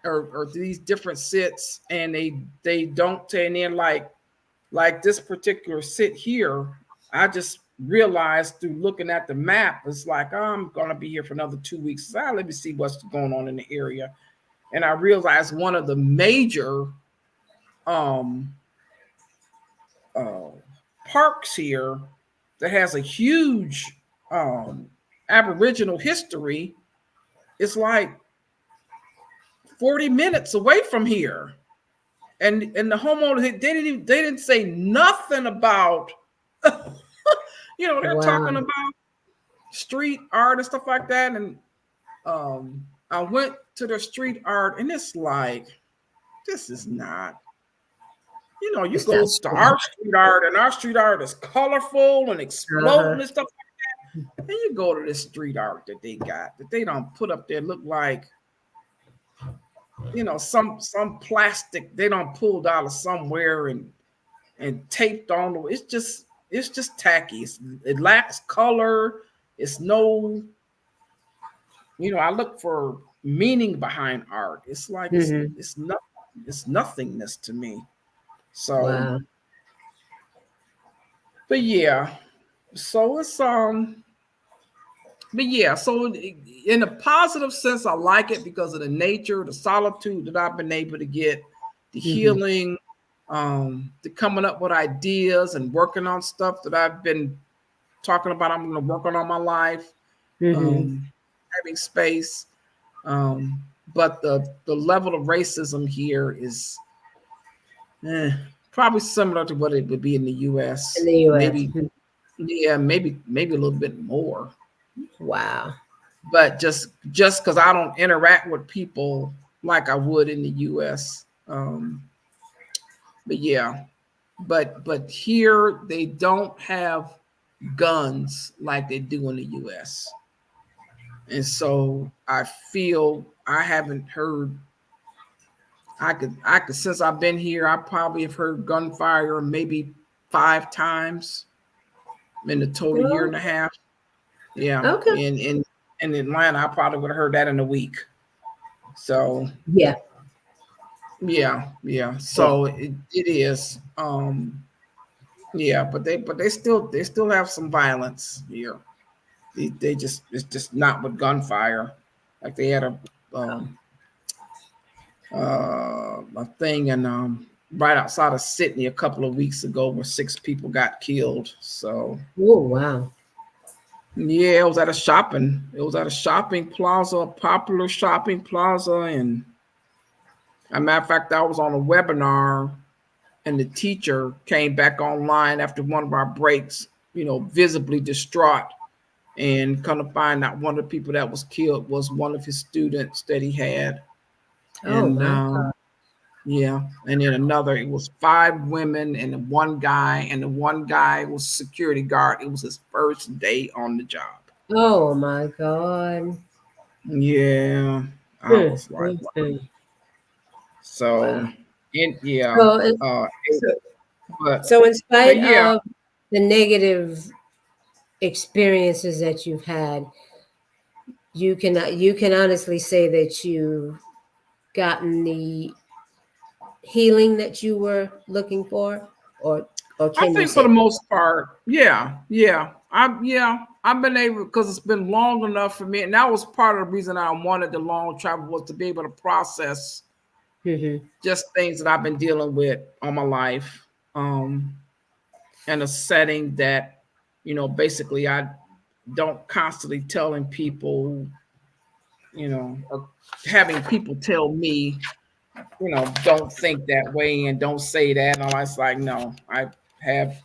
or these different sits, and they don't say, and then like this particular sit here, I just realized through looking at the map, it's like, oh, I'm gonna be here for another 2 weeks. So let me see what's going on in the area. And I realized one of the major um parks here that has a huge Aboriginal history is like 40 minutes away from here. And the homeowner, they didn't say nothing about you know, they're talking about street art and stuff like that. And I went to the street art, and it's like, this is not, you It's go not to so our street art, and our street art is colorful and exploding and stuff like that. And you go to this street art that they got that they don't put up there look like some plastic they don't pulled out of somewhere and taped on. It's just tacky. It lacks color. It's no. I look for meaning behind art. It's like Mhm. it's nothing. It's nothingness to me. So, Wow. but yeah, so but yeah, so in a positive sense, I like it because of the nature, the solitude that I've been able to get, the Mhm. healing, the coming up with ideas and working on stuff that I've been talking about. I'm going to work on all my life, Mhm. um, having space. Um, but the level of racism here is probably similar to what it would be in the In U.S. the US. Maybe, yeah, maybe a little bit more. Wow. But just because I don't interact with people like I would in the U.S. But yeah, but here they don't have guns like they do in the U.S. And so I feel I haven't heard. I could since I've been here, I probably have heard gunfire maybe 5 times in the total year Well, and a half. Yeah, okay. in Atlanta, I probably would have heard that in a week. So Yeah. yeah. Yeah. So it is. Yeah, but they still have some violence here. They just it's just not with gunfire. Like they had Wow. um a thing and right outside of Sydney a couple of weeks ago where 6 people got killed. So Oh, wow. yeah, it was at a shopping plaza, a popular shopping plaza, and as a matter of fact, I was on a webinar and the teacher came back online after one of our breaks, visibly distraught, and kind of find out one of the people that was killed was one of his students that he had. Oh And my God. yeah, and then another, it was 5 women and one guy, and the one guy was security guard. It was his first day on the job. Oh my God. Yeah, I Mm, was like, mm, wow. mm. So, Wow. and yeah, So, uh, so, but so in but spite yeah, of the negative experiences that you've had, you can honestly say that you've gotten the healing that you were looking for, or I can you think for say the that? most part, I've been able because it's been long enough for me, and that was part of the reason I wanted the long travel was to be able to process Mm-hmm. just things that I've been dealing with all my life, in a setting that, basically I don't constantly telling people, or having people tell me, don't think that way and don't say that. And I was like, no, I have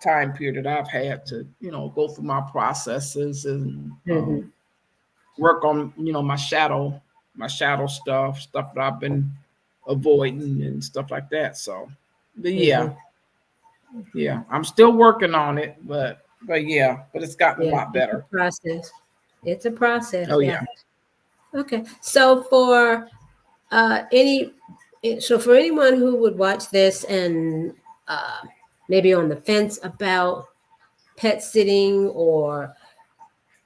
time period that I've had to, go through my processes and Mm-hmm. work on, my shadow stuff that I've been avoiding and stuff like that. So, but Mm-hmm. yeah, I'm still working on it, but yeah, but it's gotten a Yeah, lot it's a better. process. It's a process. Oh Yeah. yeah. Okay. Any, so for anyone who would watch this and uh, maybe on the fence about pet sitting, or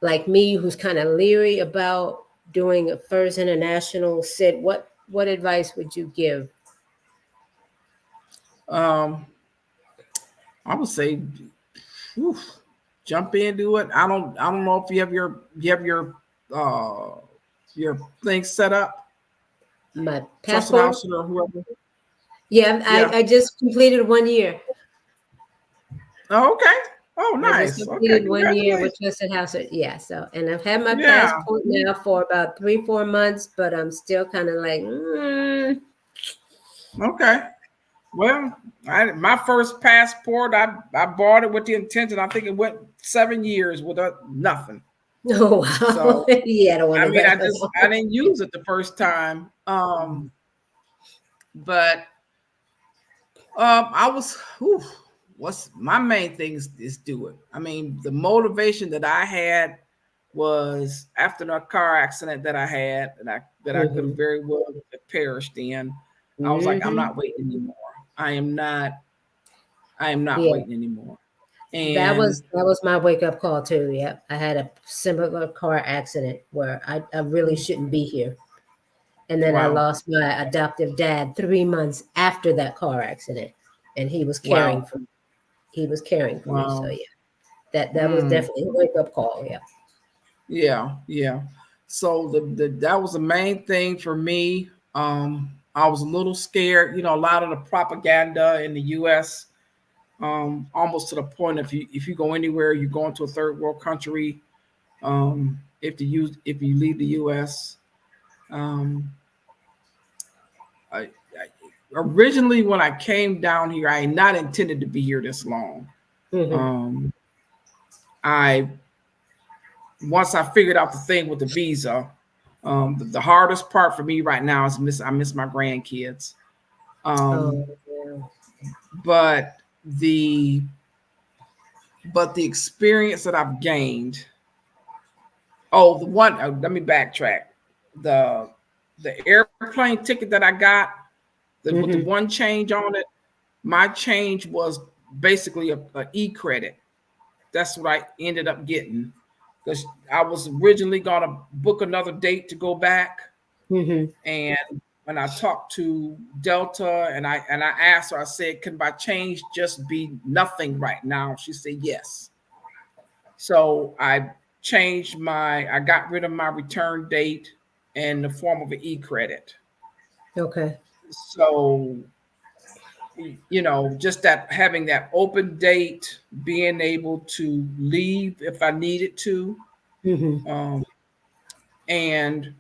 like me, who's kind of leery about doing a first international sit, what advice would you give? Um, I would say, whew, jump in, do it. I don't know if uh your thing set up, My trusted passport? house or whoever. Yeah, Yeah. I just completed 1 year. Oh, okay. Oh, I just nice. Okay, completed 1 year with congratulations. Trusted House. Yeah, so, and I've had my Yeah. passport now for about 3, 4 months, but I'm still kind of like, Okay. Well, my first passport, I bought it with the intention. I think it went 7 years without nothing. oh wow, So yeah, I don't want I to mean, let I didn't use it the first time. But I was. Whew, what's my main thing is do it. I mean, the motivation that I had was after the car accident that I had, that I could have Mm-hmm. very well have perished in. I was like, I'm Mm-hmm. not waiting anymore. I am not. I am not Yeah. waiting anymore. That And was that was my wake up call too. Yep. I had a similar car accident where I really shouldn't be here. And then I wow, lost my adoptive dad 3 months after that car accident. And wow, he was caring for me. So wow. yeah. That was Mm, definitely a wake up call. Yeah. yeah, yeah. So the that was the main thing for me. I was a little scared. A lot of the propaganda in the U.S. Almost to the point if you go anywhere, you go into a third world country. If you leave the U.S. Um, Originally when I came down here, I had not intended to be here this long. Mm-hmm. Um, I Once I figured out the thing with the visa, the hardest part for me right now is I miss my grandkids. Oh Um, yeah. but the but the experience that I've gained. Oh, the one. Let me backtrack. The the airplane ticket that I got, with the Mm-hmm. one change on it, my change was basically a e credit. That's what I ended up getting because I was originally gonna book another date to go back, Mm-hmm. and when I talked to Delta and I asked her, I said, "Can my change just be nothing right now?" She said, "Yes." So I got rid of my return date in the form of an e credit. Okay. So just that having that open date, being able to leave if I needed to, Mm-hmm. um, and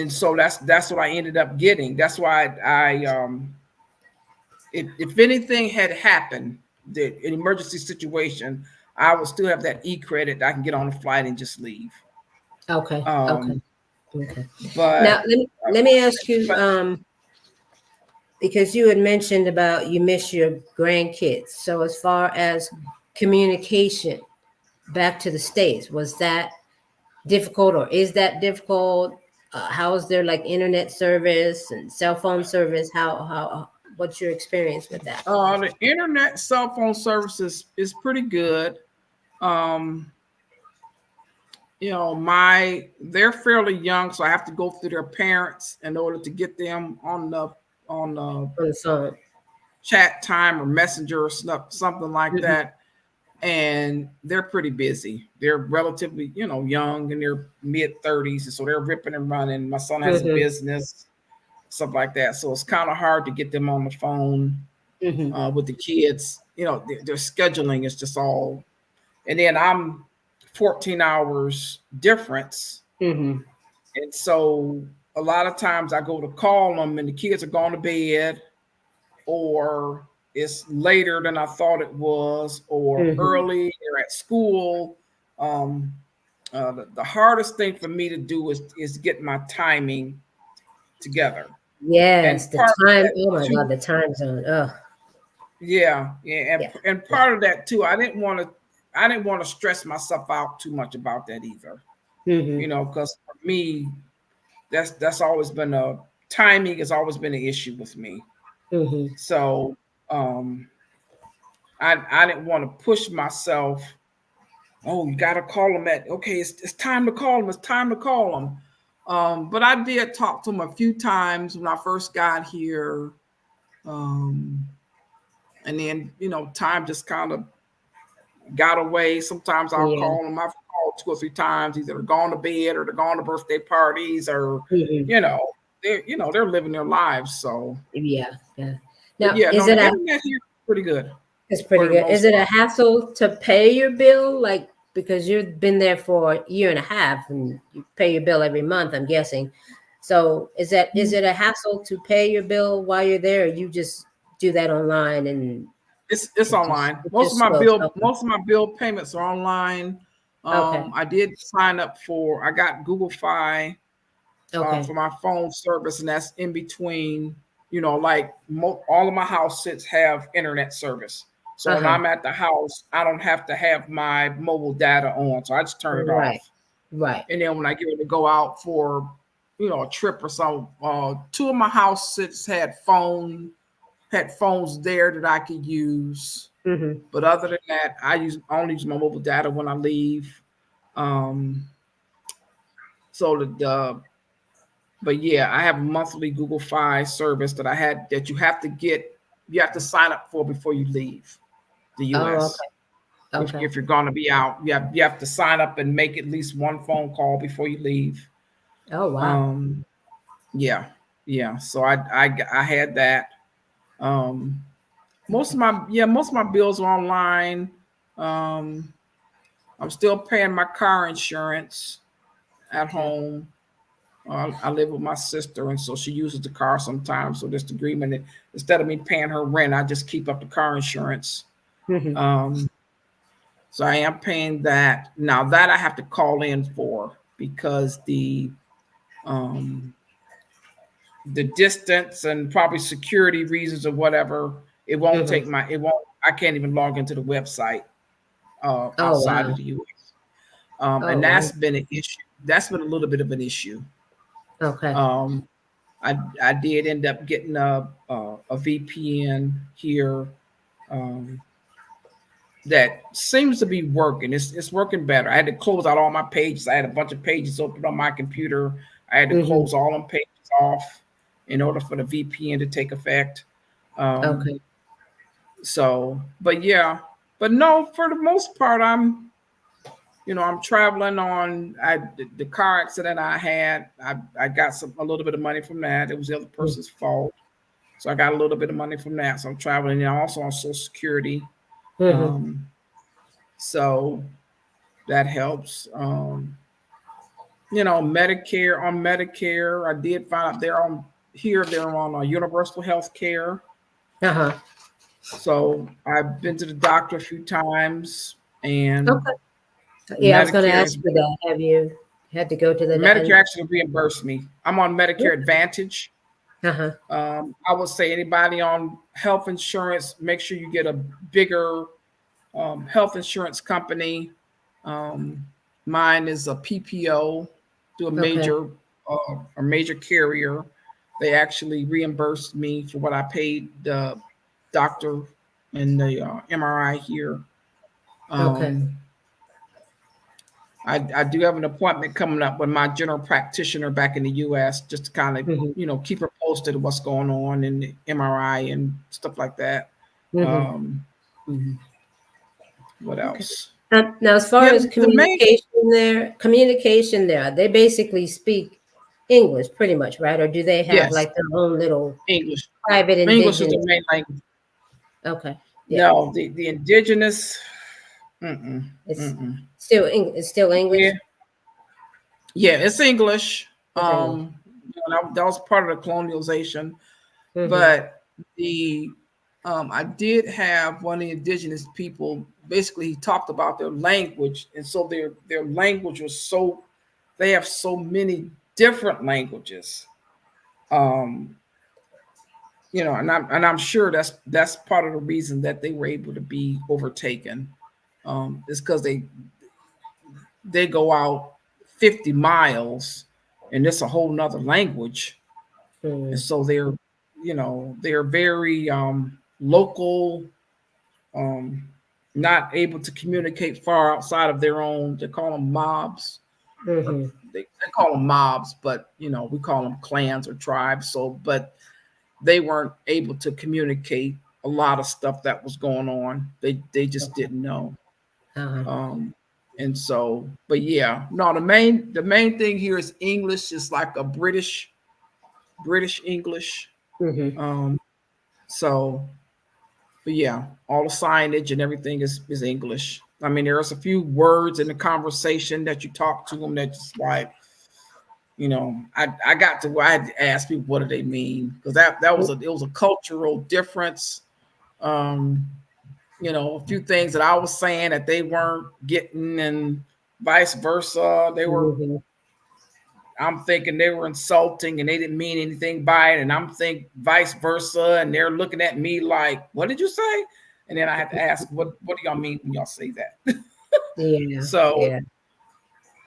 so that's what I ended up getting. That's why if anything had happened, an emergency situation, I would still have that e credit. I can get on a flight and just leave. Okay. Okay. Um, Okay. Now but let me ask you, but because you had mentioned about you miss your grandkids. So as far as communication back to the States, was that difficult or is that difficult? How is their like internet service and cell phone service? How what's your experience with that? the internet cell phone services is pretty good. Um, my they're fairly young, so I have to go through their parents in order to get them on the On the phone. chat time or messenger or stuff, something like Hmm. that. And they're pretty busy. They're relatively, young in their mid 30s, and so they're ripping and running. My son has a Hmm. business, stuff like that. So it's kind of hard to get them on the phone Hmm. with the kids. Their scheduling is just all. And then I'm 14 hours difference, Hmm. and so a lot of times I go to call them, and the kids are gone to bed, or it's later than I thought it was, or Hmm. early, they're at school. Um, the hardest thing for me to do is get my timing together. Yes, And the part of time. that Oh my God, too, the time zone. Oh, yeah, yeah, and yeah. part of that too, I didn't want to stress myself out too much about that either. Hmm. Because for me, that's always been a timing has always been an issue with me. Hmm. So um, I didn't want to push myself. Oh, you got to call them at, okay, it's time to call them. It's time to call them. But I did talk to them a few times when I first got here. Um, and then, time just kind of got away. Sometimes I'll Yeah. call them. I've called 2 or 3 times. Either they're gone to bed or they're gone to birthday parties or, Hmm. you know, they're living their lives. So, Yeah. Yeah. but Now, yeah, is no, it the a internet here is pretty good It's for pretty the good. Is most it a part. hassle to pay your bill? Like, because you've been there for a year and a half and you pay your bill every month, I'm guessing. So is it a hassle to pay your bill while you're there? Or you just do that online and It's online. it just flows? Okay. Most of my bill payments are online. Okay. I did sign up for. I got Google Fi for Okay. my phone service, and that's in between. like all of my house sits have internet service. So when Uh-huh. I'm at the house, I don't have to have my mobile data on. So I just turn it Right. off. Right. And then when I get ready to go out for, a trip or something, two of my house sits had phones there that I could use. Mm-hmm. But other than that, I only use my mobile data when I leave. Um, so but yeah, I have a monthly Google Fi service that you have to sign up for before you leave the Oh, US. okay. Okay. If you're going to be out, you have to sign up and make at least one phone call before you leave. Oh, wow. Um, yeah, yeah. So I had that. Um, most of my bills are online. Um, I'm still paying my car insurance at Okay. home. I live with my sister, and so she uses the car sometimes. So this agreement that instead of me paying her rent, I just keep up the car insurance. Mm-hmm. Um, so I am paying that now. That I have to call in for because um, the distance and probably security reasons or whatever. Mm-hmm. It won't. I can't even log into the website Oh, outside of wow. the U.S. Oh, And wow. that's been an issue. That's been a little bit of an issue. Okay. Um, I did end up getting a VPN here um, that seems to be working. It's working better. I had to close out all my pages. I had a bunch of pages open on my computer. I had to Mm-hmm. close all them pages off in order for the VPN to take effect. Um, Okay. but yeah, but no, for the most part, I'm traveling on the car accident I had. I got a little bit of money from that. It was the other person's fault. So I got a little bit of money from that. So I'm traveling and also on Social Security. Mm-hmm. Um, so that helps. Medicare, I did find out they're on universal health care. Uh-huh. So I've been to the doctor a few times and Okay. Yeah, I was going to Medicare ask has you that. Have you had to go to Medicare actually reimbursed me. I'm on Medicare Advantage. Uh-huh. I would say anybody on health insurance, make sure you get a bigger health insurance company. Um, Mine is a PPO through Okay. a major carrier. They actually reimbursed me for what I paid the doctor and the MRI here. Okay. Um, I do have an appointment coming up with my general practitioner back in the U.S. just to kind of Mm-hmm. keep her posted of what's going on in the MRI and stuff like that. Mm-hmm. Um, Mm-hmm. what Okay. else? Now, as far Yeah, as the main communication there, they basically speak English pretty much, right? Or do they have yes, like their own little English. private English is the indigenous? main language. Okay. Yeah. No, the indigenous. Mm-mm, It's mm-mm. it's still Yeah, English. yeah, it's English. It's English. That was part of the colonialization, Mm-hmm. but the I did have one of the indigenous people. Basically, he talked about their language, and so their language was so they have so many different languages. Um, and I'm sure that's part of the reason that they were able to be overtaken. Is because they go out 50 miles, and it's a whole nother language, and Mm-hmm. so they're very local, um, not able to communicate far outside of their own. They call them mobs, or Mm-hmm. they call them mobs, but we call them clans or tribes. So, but they weren't able to communicate a lot of stuff that was going on. They just Okay. didn't know. Uh-huh. Um, and so, but yeah, no, the main thing here is English is like a British English. Mm-hmm. Um, so, but yeah, all the signage and everything is English. I mean, there's a few words in the conversation that you talk to them that just like, I got to where I had to ask people what do they mean because that was it was a cultural difference. Um, a few things that I was saying that they weren't getting, and vice versa. They were Mm-hmm. I'm thinking they were insulting and they didn't mean anything by it, and I'm think vice versa, and they're looking at me like, "What did you say?" And then I had to ask, "What do y'all mean when y'all say that?" Yeah. So,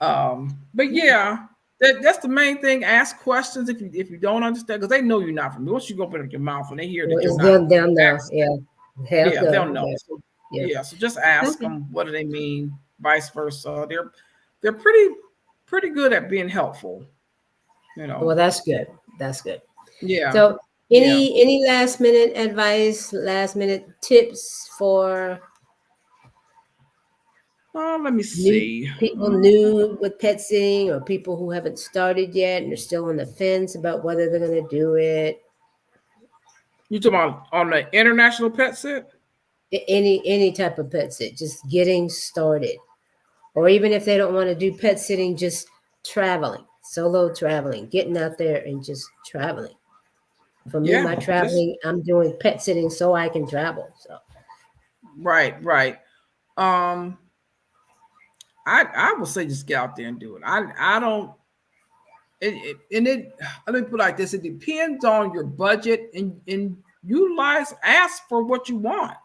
Yeah. but yeah, that's the main thing. Ask questions if you don't understand, because they know you're not from me. Once you open up your mouth and they hear Well, that you're it's not they'll from know. that, Yeah. Hell yeah, they'll no. know. Yeah. So, Yeah. yeah, so just ask Okay. them what do they mean, vice versa. They're pretty good at being helpful, you know. Well, that's good. That's good. Yeah, So, yeah. any last minute advice, last minute tips for Let me new see. people new with pet sitting, or people who haven't started yet and are still on the fence about whether they're going to do it? You talking about on the international pet sit? Any type of pet sit, just getting started, or even if they don't want to do pet sitting, just traveling, solo traveling, getting out there and just traveling. For me, my Yeah, just traveling, I'm doing pet sitting so I can travel. So right. Um, I would say just get out there and do it. I don't. Let me put it like this: it depends on your budget and utilize. Ask for what you want.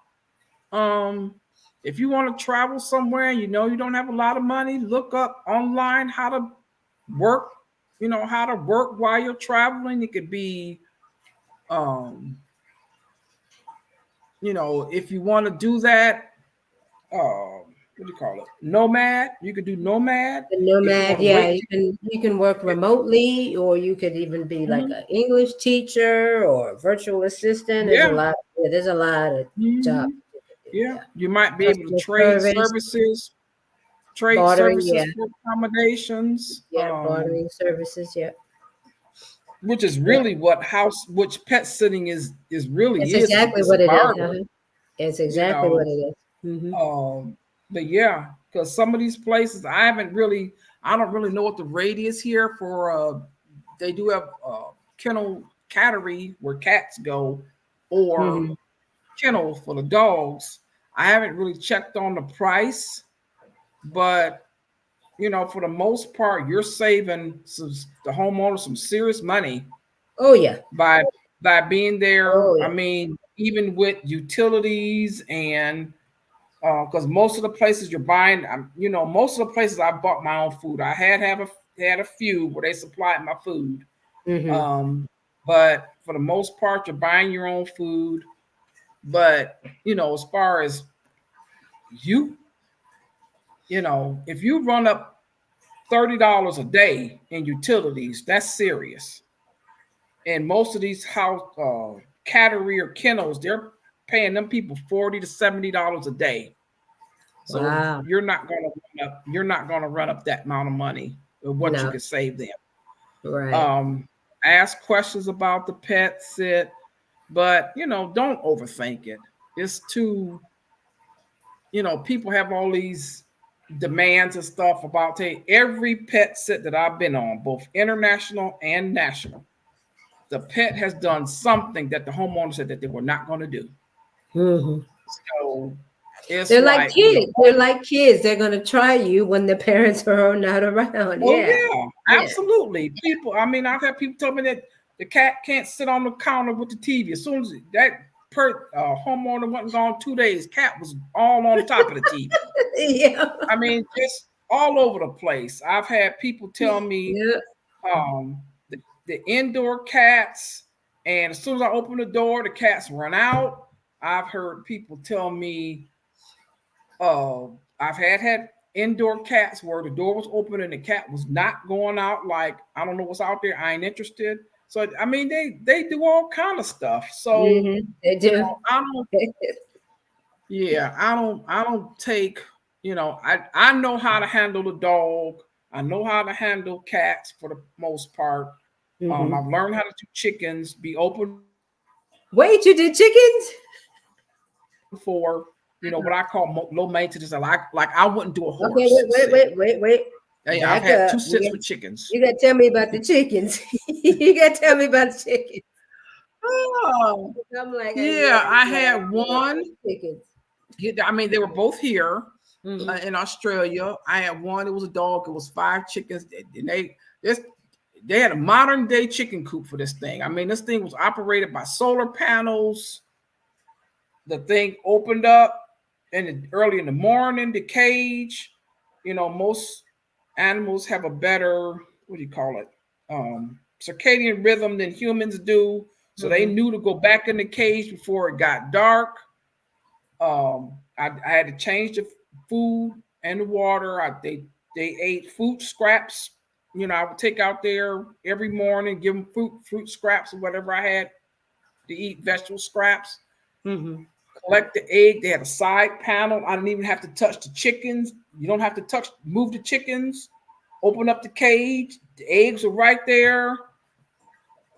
Um, if you want to travel somewhere and you know you don't have a lot of money, look up online how to work. You know how to work while you're traveling. It could be, um, if you want to do that, what do you call it? Nomad. You could do nomad the if you nomad, want to yeah, wait. you can work remotely, or you could even be like Mhm. an English teacher or a virtual assistant. There's a Yeah. lot. Yeah, there's a lot of jobs Mhm. you can do. Yeah. Yeah, You might be able to customer trade service, services, bartering. Yeah, for accommodations, yeah, bartering services. Yeah, which is yeah. really which pet sitting is really It's is. exactly It's a what it is. barter, It's you exactly what know. it is. Mm-hmm. But yeah, because some of these places I don't really know what the rate is here for. They do have kennel cattery where cats go, or Mm-hmm. kennel for the dogs. I haven't really checked on the price, but for the most part, you're saving the homeowner some serious money Oh yeah. by being there. Oh I yeah. mean, even with utilities and because most of the places you're buying, most of the places I bought my own food. I had a few where they supplied my food, Mm-hmm. um, but for the most part, you're buying your own food. But as far as you, if you run up $30 a day in utilities, that's serious. And most of these house cattery or kennels, they're paying them people $40 to $70 a day. So Wow. you're not gonna run up that amount of money of what you No. could save them. Right. Um, Ask questions about the pet sit, but don't overthink it. It's too, people have all these demands and stuff about every pet sit that I've been on, both international and national. The pet has done something that the homeowner said that they were not going to do. Mm-hmm. So it's They're like like with a kids. They're like kids. They're gonna try you when the parents are not around. oh Yeah. yeah, Yeah. absolutely. People, I mean, I've had people tell me that the cat can't sit on the counter with the TV. As soon as that homeowner wasn't gone 2 days, cat was all on top of the TV. Yeah. I mean, just all over the place. I've had people tell me Yeah. um, the indoor cats, and as soon as I open the door, the cats run out. I've heard people tell me uh, I've had indoor cats where the door was open and the cat was not going out. Like, I don't know what's out there. I ain't interested. So I mean, they do all kind of stuff. So Mm-hmm. They do. I don't. Yeah, I don't take. I know how to handle the dog. I know how to handle cats for the most part. Mm-hmm. I've learned how to do chickens. Be open Wait, you did chickens? for what I call low maintenance. Like I wouldn't do a Okay, horse sit. wait. Hey, I've Back had up. two sits with chickens. You got to tell me about the chickens. You got to tell me about the chickens. Oh, I'm like, yeah, I yeah, had one. chickens. I mean, they were both here Mm-hmm. in Australia. I had one. It was a dog. It was five chickens, and they this. they had a modern day chicken coop for this thing. I mean, this thing was operated by solar panels. The thing opened up early in the morning, the cage. Most animals have a better, what do you call it? Circadian rhythm than humans do. So they knew to go back in the cage before it got dark. I had to change the food and the water. They ate fruit scraps. I would take out there every morning, give them fruit scraps or whatever I had to eat, vegetable scraps. Collect the egg. They had a side panel. I didn't even have to touch the chickens. You don't have to move the chickens. Open up the cage. The eggs are right there.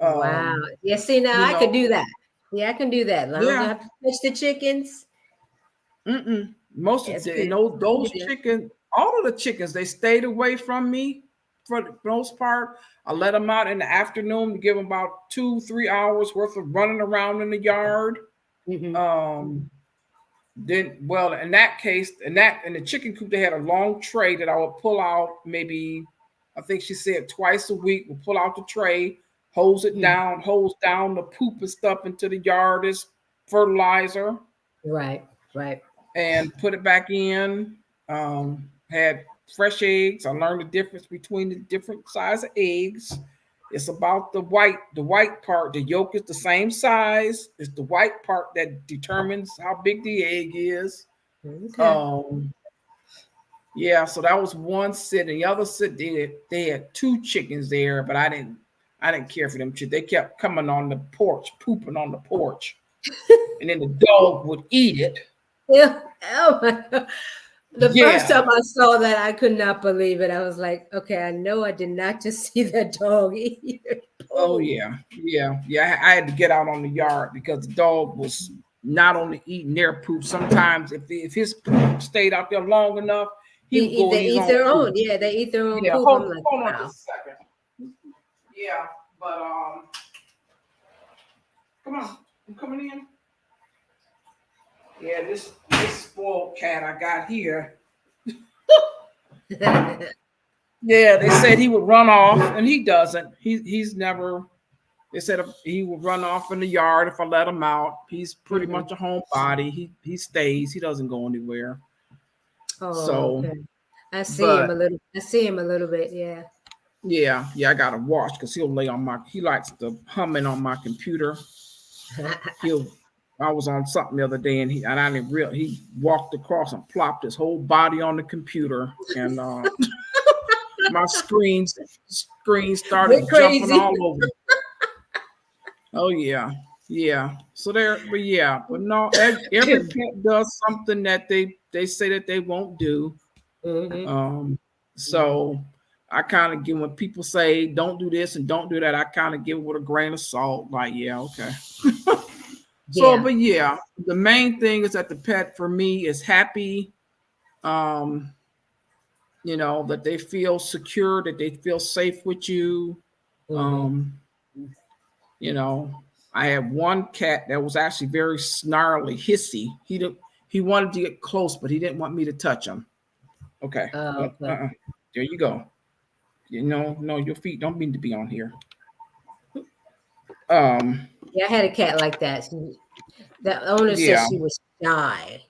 Wow. Yeah, see, now I could do that. Yeah, I can do that. As long as I have to touch the chickens. Most of those chickens, all of the chickens, they stayed away from me for the most part. I let them out in the afternoon to give them about 2-3 hours worth of running around in the yard. Then, well, in that case, in the chicken coop, they had a long tray that I would pull out. Maybe, I think she said twice a week. We'll pull out the tray, hose down the poop and stuff into the yard as fertilizer. Right. And put it back in. Had fresh eggs. I learned the difference between the different size of eggs. It's about the white part. The yolk is the same size. It's the white part that determines how big the egg is. Okay. Yeah, so that was one sit. The other sit, they had 2 chickens there, but I didn't care for them. They kept coming on the porch, pooping on the porch. And then the dog would eat it. Yeah. Oh my God. The first time I saw that, I could not believe it. I was like, okay, I know I did not just see that dog eat it. Oh yeah. I had to get out on the yard because the dog was not only eating their poop. Sometimes if his poop stayed out there long enough, he would go They eat their own. Yeah, they eat their own poop. Hold I'm like, on wow. just a second. Yeah, but come on, I'm coming in. Yeah, this spoiled cat I got here. Yeah, they said he would run off, and he doesn't. He's never. They said he would run off in the yard if I let him out. He's pretty much a homebody. He stays. He doesn't go anywhere. Oh, so, okay. I see him a little. I see him a little bit. Yeah. Yeah. I gotta watch because he'll lay on my. He likes to humming on my computer. I was on something the other day, and I didn't realize he walked across and plopped his whole body on the computer, and my screen started jumping all over. Oh yeah. So but no, every pet does something that they say that they won't do. So I kind of give, when people say don't do this and don't do that, I kind of give it with a grain of salt. Like, yeah, okay. So, but yeah, the main thing is that the pet for me is happy. That they feel secure, that they feel safe with you. I had one cat that was actually very snarly, hissy. He wanted to get close, but he didn't want me to touch him. Okay. There you go. No, your feet don't mean to be on here. Yeah, I had a cat like that. The owner said she was shy,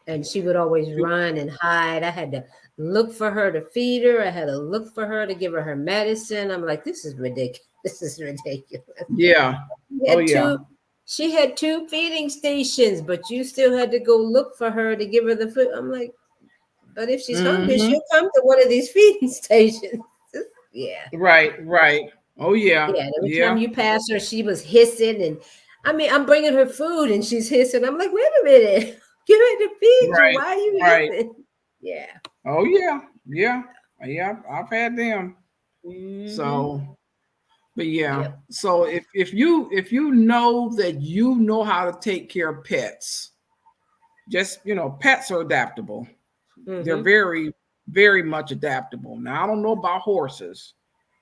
and she would always run and hide. I had to look for her to feed her. I had to look for her to give her medicine. I'm like, this is ridiculous. Yeah. She had 2 feeding stations, but you still had to go look for her to give her the food. I'm like, but if she's hungry, she'll come to one of these feeding stations. Yeah. Right. Oh yeah. Yeah. Every time you pass her, she was hissing, and I'm bringing her food, and she's hissing. I'm like, wait a minute, get ready to feed you. Why are you hissing? Yeah. Oh yeah. I've had them. So, but yeah. So if you know that you know how to take care of pets, just pets are adaptable. They're very, very much adaptable. Now I don't know about horses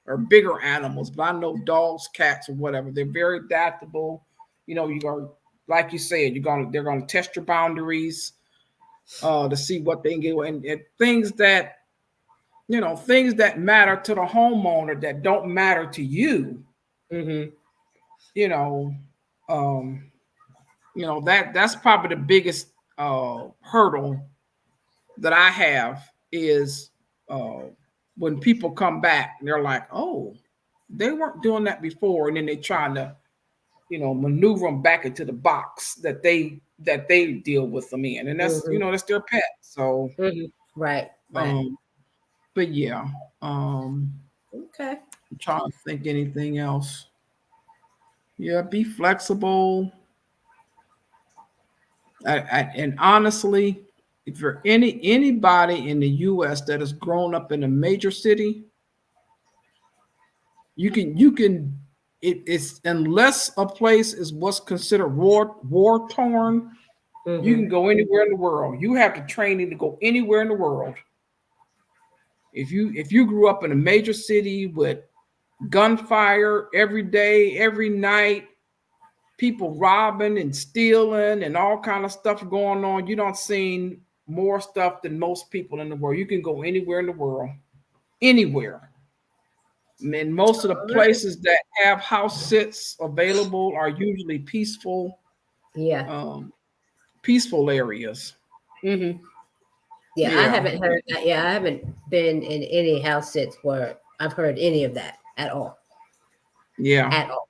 or bigger animals, but I know dogs, cats, or whatever. They're very adaptable. You go, like you said, they're gonna test your boundaries to see what they can get, and things that things that matter to the homeowner that don't matter to you, Mm-hmm. you know, that's probably the biggest hurdle that I have is uh, when people come back and they're like, oh, they weren't doing that before, and then they trying to, maneuver them back into the box that they deal with them in, and that's Mm-hmm. that's their pet. So, Mm-hmm. Right. Right. um, but yeah, Okay. I'm trying to think anything else. Yeah, be flexible. And honestly, if you're anybody in the U.S. that has grown up in a major city, you can it's unless a place is what's considered war torn, you Mm-hmm. can go anywhere in the world. You have the training to go anywhere in the world. If you grew up in a major city with gunfire every day, every night, people robbing and stealing and all kind of stuff going on, you don't seen more stuff than most people in the world. You can go anywhere in the world, anywhere. And most of the All right. places that have house sits available are usually Yeah. um, peaceful areas. Mm-hmm. Yeah, I Yeah, haven't heard that. Yeah, I haven't been in any house sits where I've heard any of that at all. yeah, At all.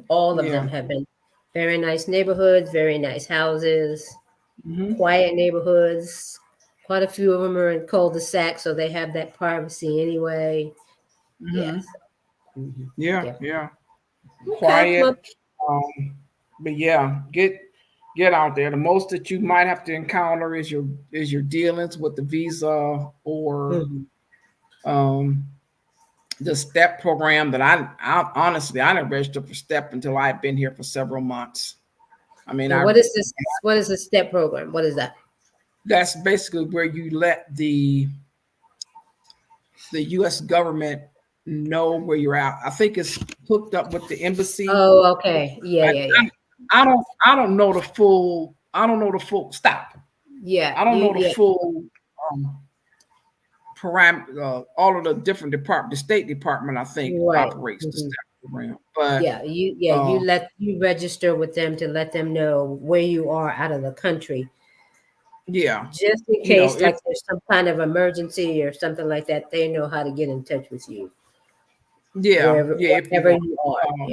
All of them yeah. have been very nice neighborhoods, very nice houses, Hmm. quiet neighborhoods. Quite a few of them are in cul-de-sacs, so they have that privacy anyway. Hmm. Yes. Mhm. Yeah, Yeah. yeah. Okay. Well, Quiet. But yeah, get out there. The most that you might have to encounter is your dealings with the visa or mhm. um, the STEP program. That I honestly I didn't register for STEP until I had been here for several months. I mean, And I what is this? What is the STEP program? What is that? that's basically where you let the U.S. government know where you're at. I think it's hooked up with the embassy. Oh, okay. Yeah, I, yeah, yeah. I don't know the full. I don't know the full. Stop. Yeah, I don't know the yeah. full um, all of the different department. The State Department, I think, Right. operates the Mhm. STEP program. But You uh, let you register with them to let them know where you are out of the country, yeah, just in case it like there's some kind of emergency or something like that. They know how to get in touch with you yeah. If you wherever want, you are. um,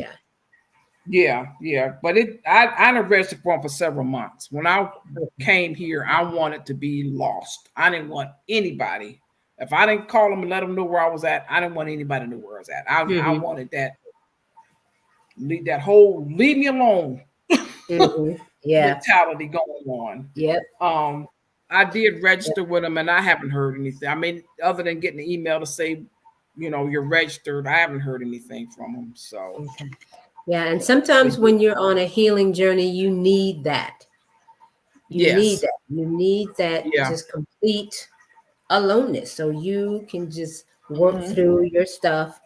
Yeah. yeah. But I done registered for them for several months. When I came here, I wanted to be lost. I didn't want anybody. If I didn't call them and let them know where I was at, I didn't want anybody to know where I was at. I Mm-hmm. wanted that whole leave me alone Mm-hmm. Yeah. mentality going on. Yep. I did Yep. register with them, and I haven't heard anything. I mean, other than getting an email to say, you're registered, I haven't heard anything from them. So, Okay. Yeah. And but sometimes when you're on a healing journey, you need that. You need yes, that. You need that yeah, just complete aloneness so you can just work hmm, through your stuff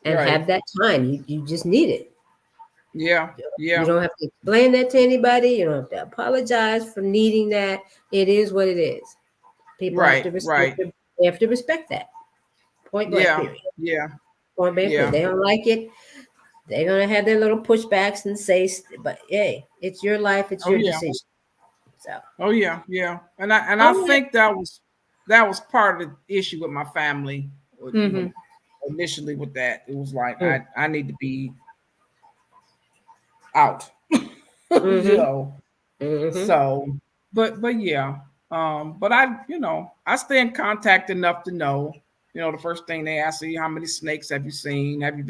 and right, have that time. You just need it. yeah, You yeah, don't have to explain that to anybody. You don't have to apologize for needing that. It is what it is. People have right, to respect right, it. They have to respect that. Point blank, yeah, period. yeah, Point blank, period. yeah. They don't like it. They're gonna have their little pushbacks and say, but hey, it's your life, it's Oh your yeah, decision. So, oh yeah, yeah. And I all right. think that was part of the issue with my family. Mm-hmm. Initially with that, it was like Mm-hmm. I need to be out. you Mm-hmm. know. Mm-hmm. So, but yeah. But I stay in contact enough to know, the first thing they ask you, how many snakes have you seen? Have you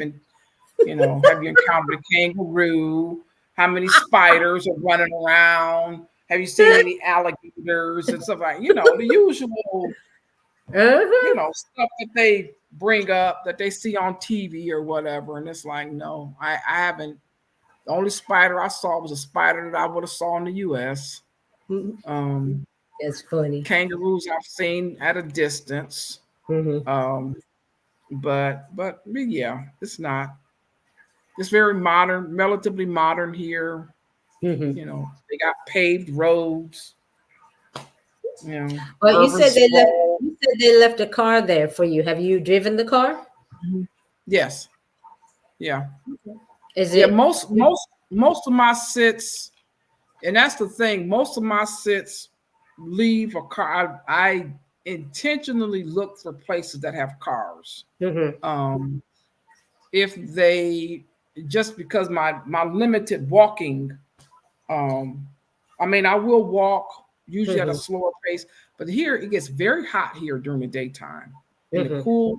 encountered a kangaroo? How many spiders are running around? Have you seen any alligators and stuff like, the usual, Uh-huh. stuff that they bring up that they see on TV or whatever. And it's like, no, I haven't. The only spider I saw was a spider that I would have saw in the US. Um, That's funny. Kangaroos I've seen at a distance. Mm-hmm. Um, but yeah, it's not. It's very modern, relatively modern here. Mm-hmm. They got paved roads, Well, you urban said they left. sprawl. You said they left a car there for you. Have you driven the car? Yes. Yeah. Is Yeah. it? Most of my sits, and that's the thing. Most of my sits leave a car. I intentionally look for places that have cars. Mm-hmm. Um, if they just because my limited walking, um, I mean, I will walk usually at a Mm-hmm. slower pace, but here it gets very hot here during the daytime. In the Mm-hmm.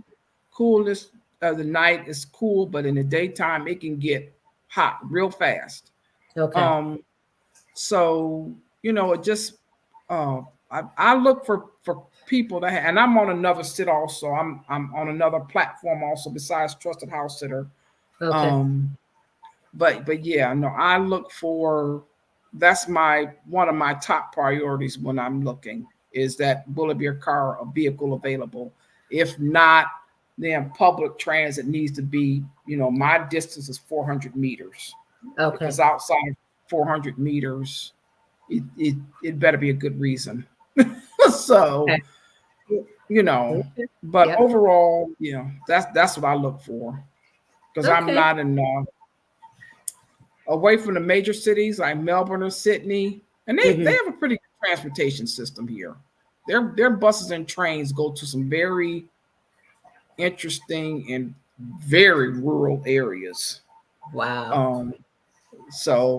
coolness of the night is cool, but in the daytime it can get hot real fast. Okay. Um, so it just I look for people that and I'm on another sit also. I'm on another platform also besides Trusted House Sitter. Okay. Um, but yeah, no, I look for that's my one of my top priorities when I'm looking is that will it be a car, a vehicle available? If not, then public transit needs to be, my distance is 400 meters. If Okay. it's outside 400 meters, it better be a good reason. So, Okay. you know, Okay. but Yep. overall, that's what I look for because I'm Okay. not in away from the major cities like Melbourne or Sydney, and they Mm-hmm. have a pretty good transportation system here. Their buses and trains go to some very interesting and very rural areas. Wow. Um,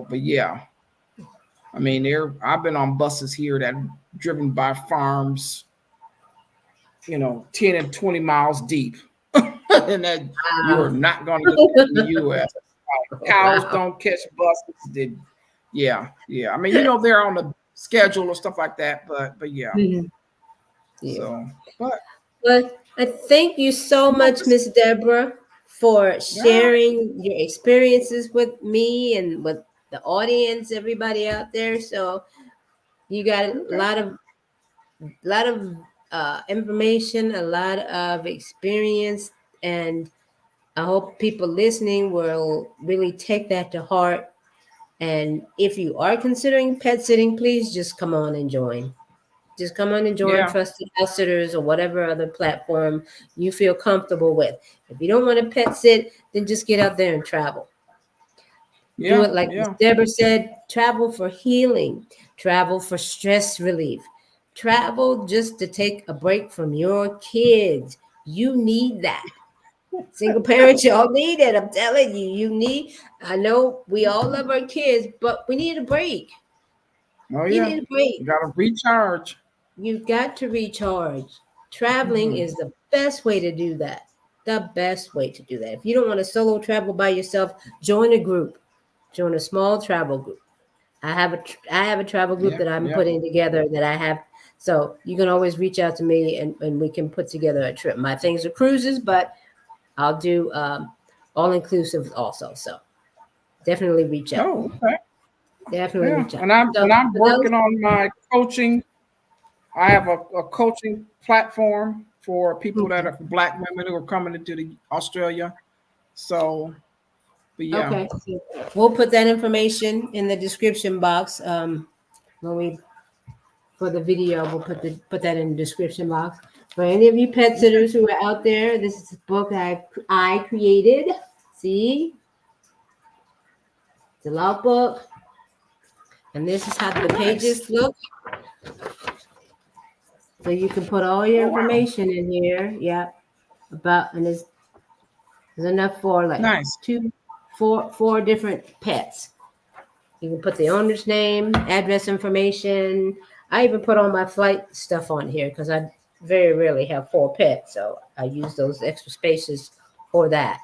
but yeah, I mean, I've been on buses here that driven by farms, 10 and 20 miles deep, and that you are Wow. not going to get that in the U.S. Cows Wow. don't catch buses. Yeah. I mean, they're on the schedule or stuff like that, but yeah. Mhm. Yeah. So, but Well, I thank you so much, this, Miss Deborah, for yeah, sharing your experiences with me and with the audience, everybody out there. So you got a okay, lot of information, a lot of experience, and I hope people listening will really take that to heart. And if you are considering pet sitting, please just come on and join. Just come on and join yeah, Trusted House Sitters or whatever other platform you feel comfortable with. If you don't want to pet sit, then just get out there and travel. Do yeah, it like Miss yeah, Deborah said, travel for healing, travel for stress relief, travel just to take a break from your kids. You need that. Single parents, y'all need it. I'm telling you, I know we all love our kids, but we need a break. oh You yeah. need a break. You got to recharge. You've got to recharge. Traveling Mhm. is the best way to do that. The best way to do that. If you don't want to solo travel by yourself, join a group. Join a small travel group. I have a travel group Yeah, that I'm yeah, putting together that I have. So you can always reach out to me and we can put together a trip. My things are cruises, but I'll do all inclusive also. So definitely reach out. oh, okay, Definitely yeah. reach out. And I'm So those. working on my coaching. I have a coaching platform for people that are Black women who are coming into the Australia. So, but yeah, Okay, so we'll put that information in the description box. When we for the video, we'll put that in the description box. For any of you pet sitters who are out there, this is a book I created. See, it's a log book, and this is how oh the nice. pages look. So you can put all your Oh wow, information in here. Yeah, and there's enough for like nice. four different pets. You can put the owner's name, address information. I even put all my flight stuff on here because I very rarely have four pets. So I use those extra spaces for that.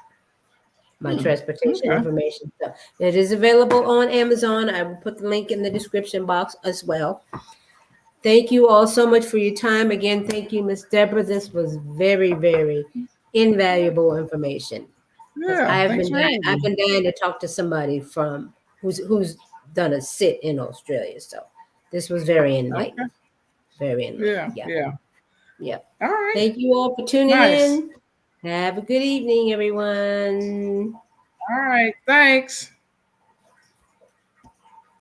My transportation Okay. information. So it is available on Amazon. I will put the link in the description box as well. Thank you all so much for your time. Again, thank you, Miss Deborah. This was very, very invaluable information because Yeah. Thanks for having I've me. been dying to talk to somebody from who's done a sit in Australia. So this was very Okay. enlightening. Very enlightening. Yeah. Yeah. Yeah. Yeah. All right. Thank you all for tuning Nice. in. Have a good evening, everyone. All right. Thanks.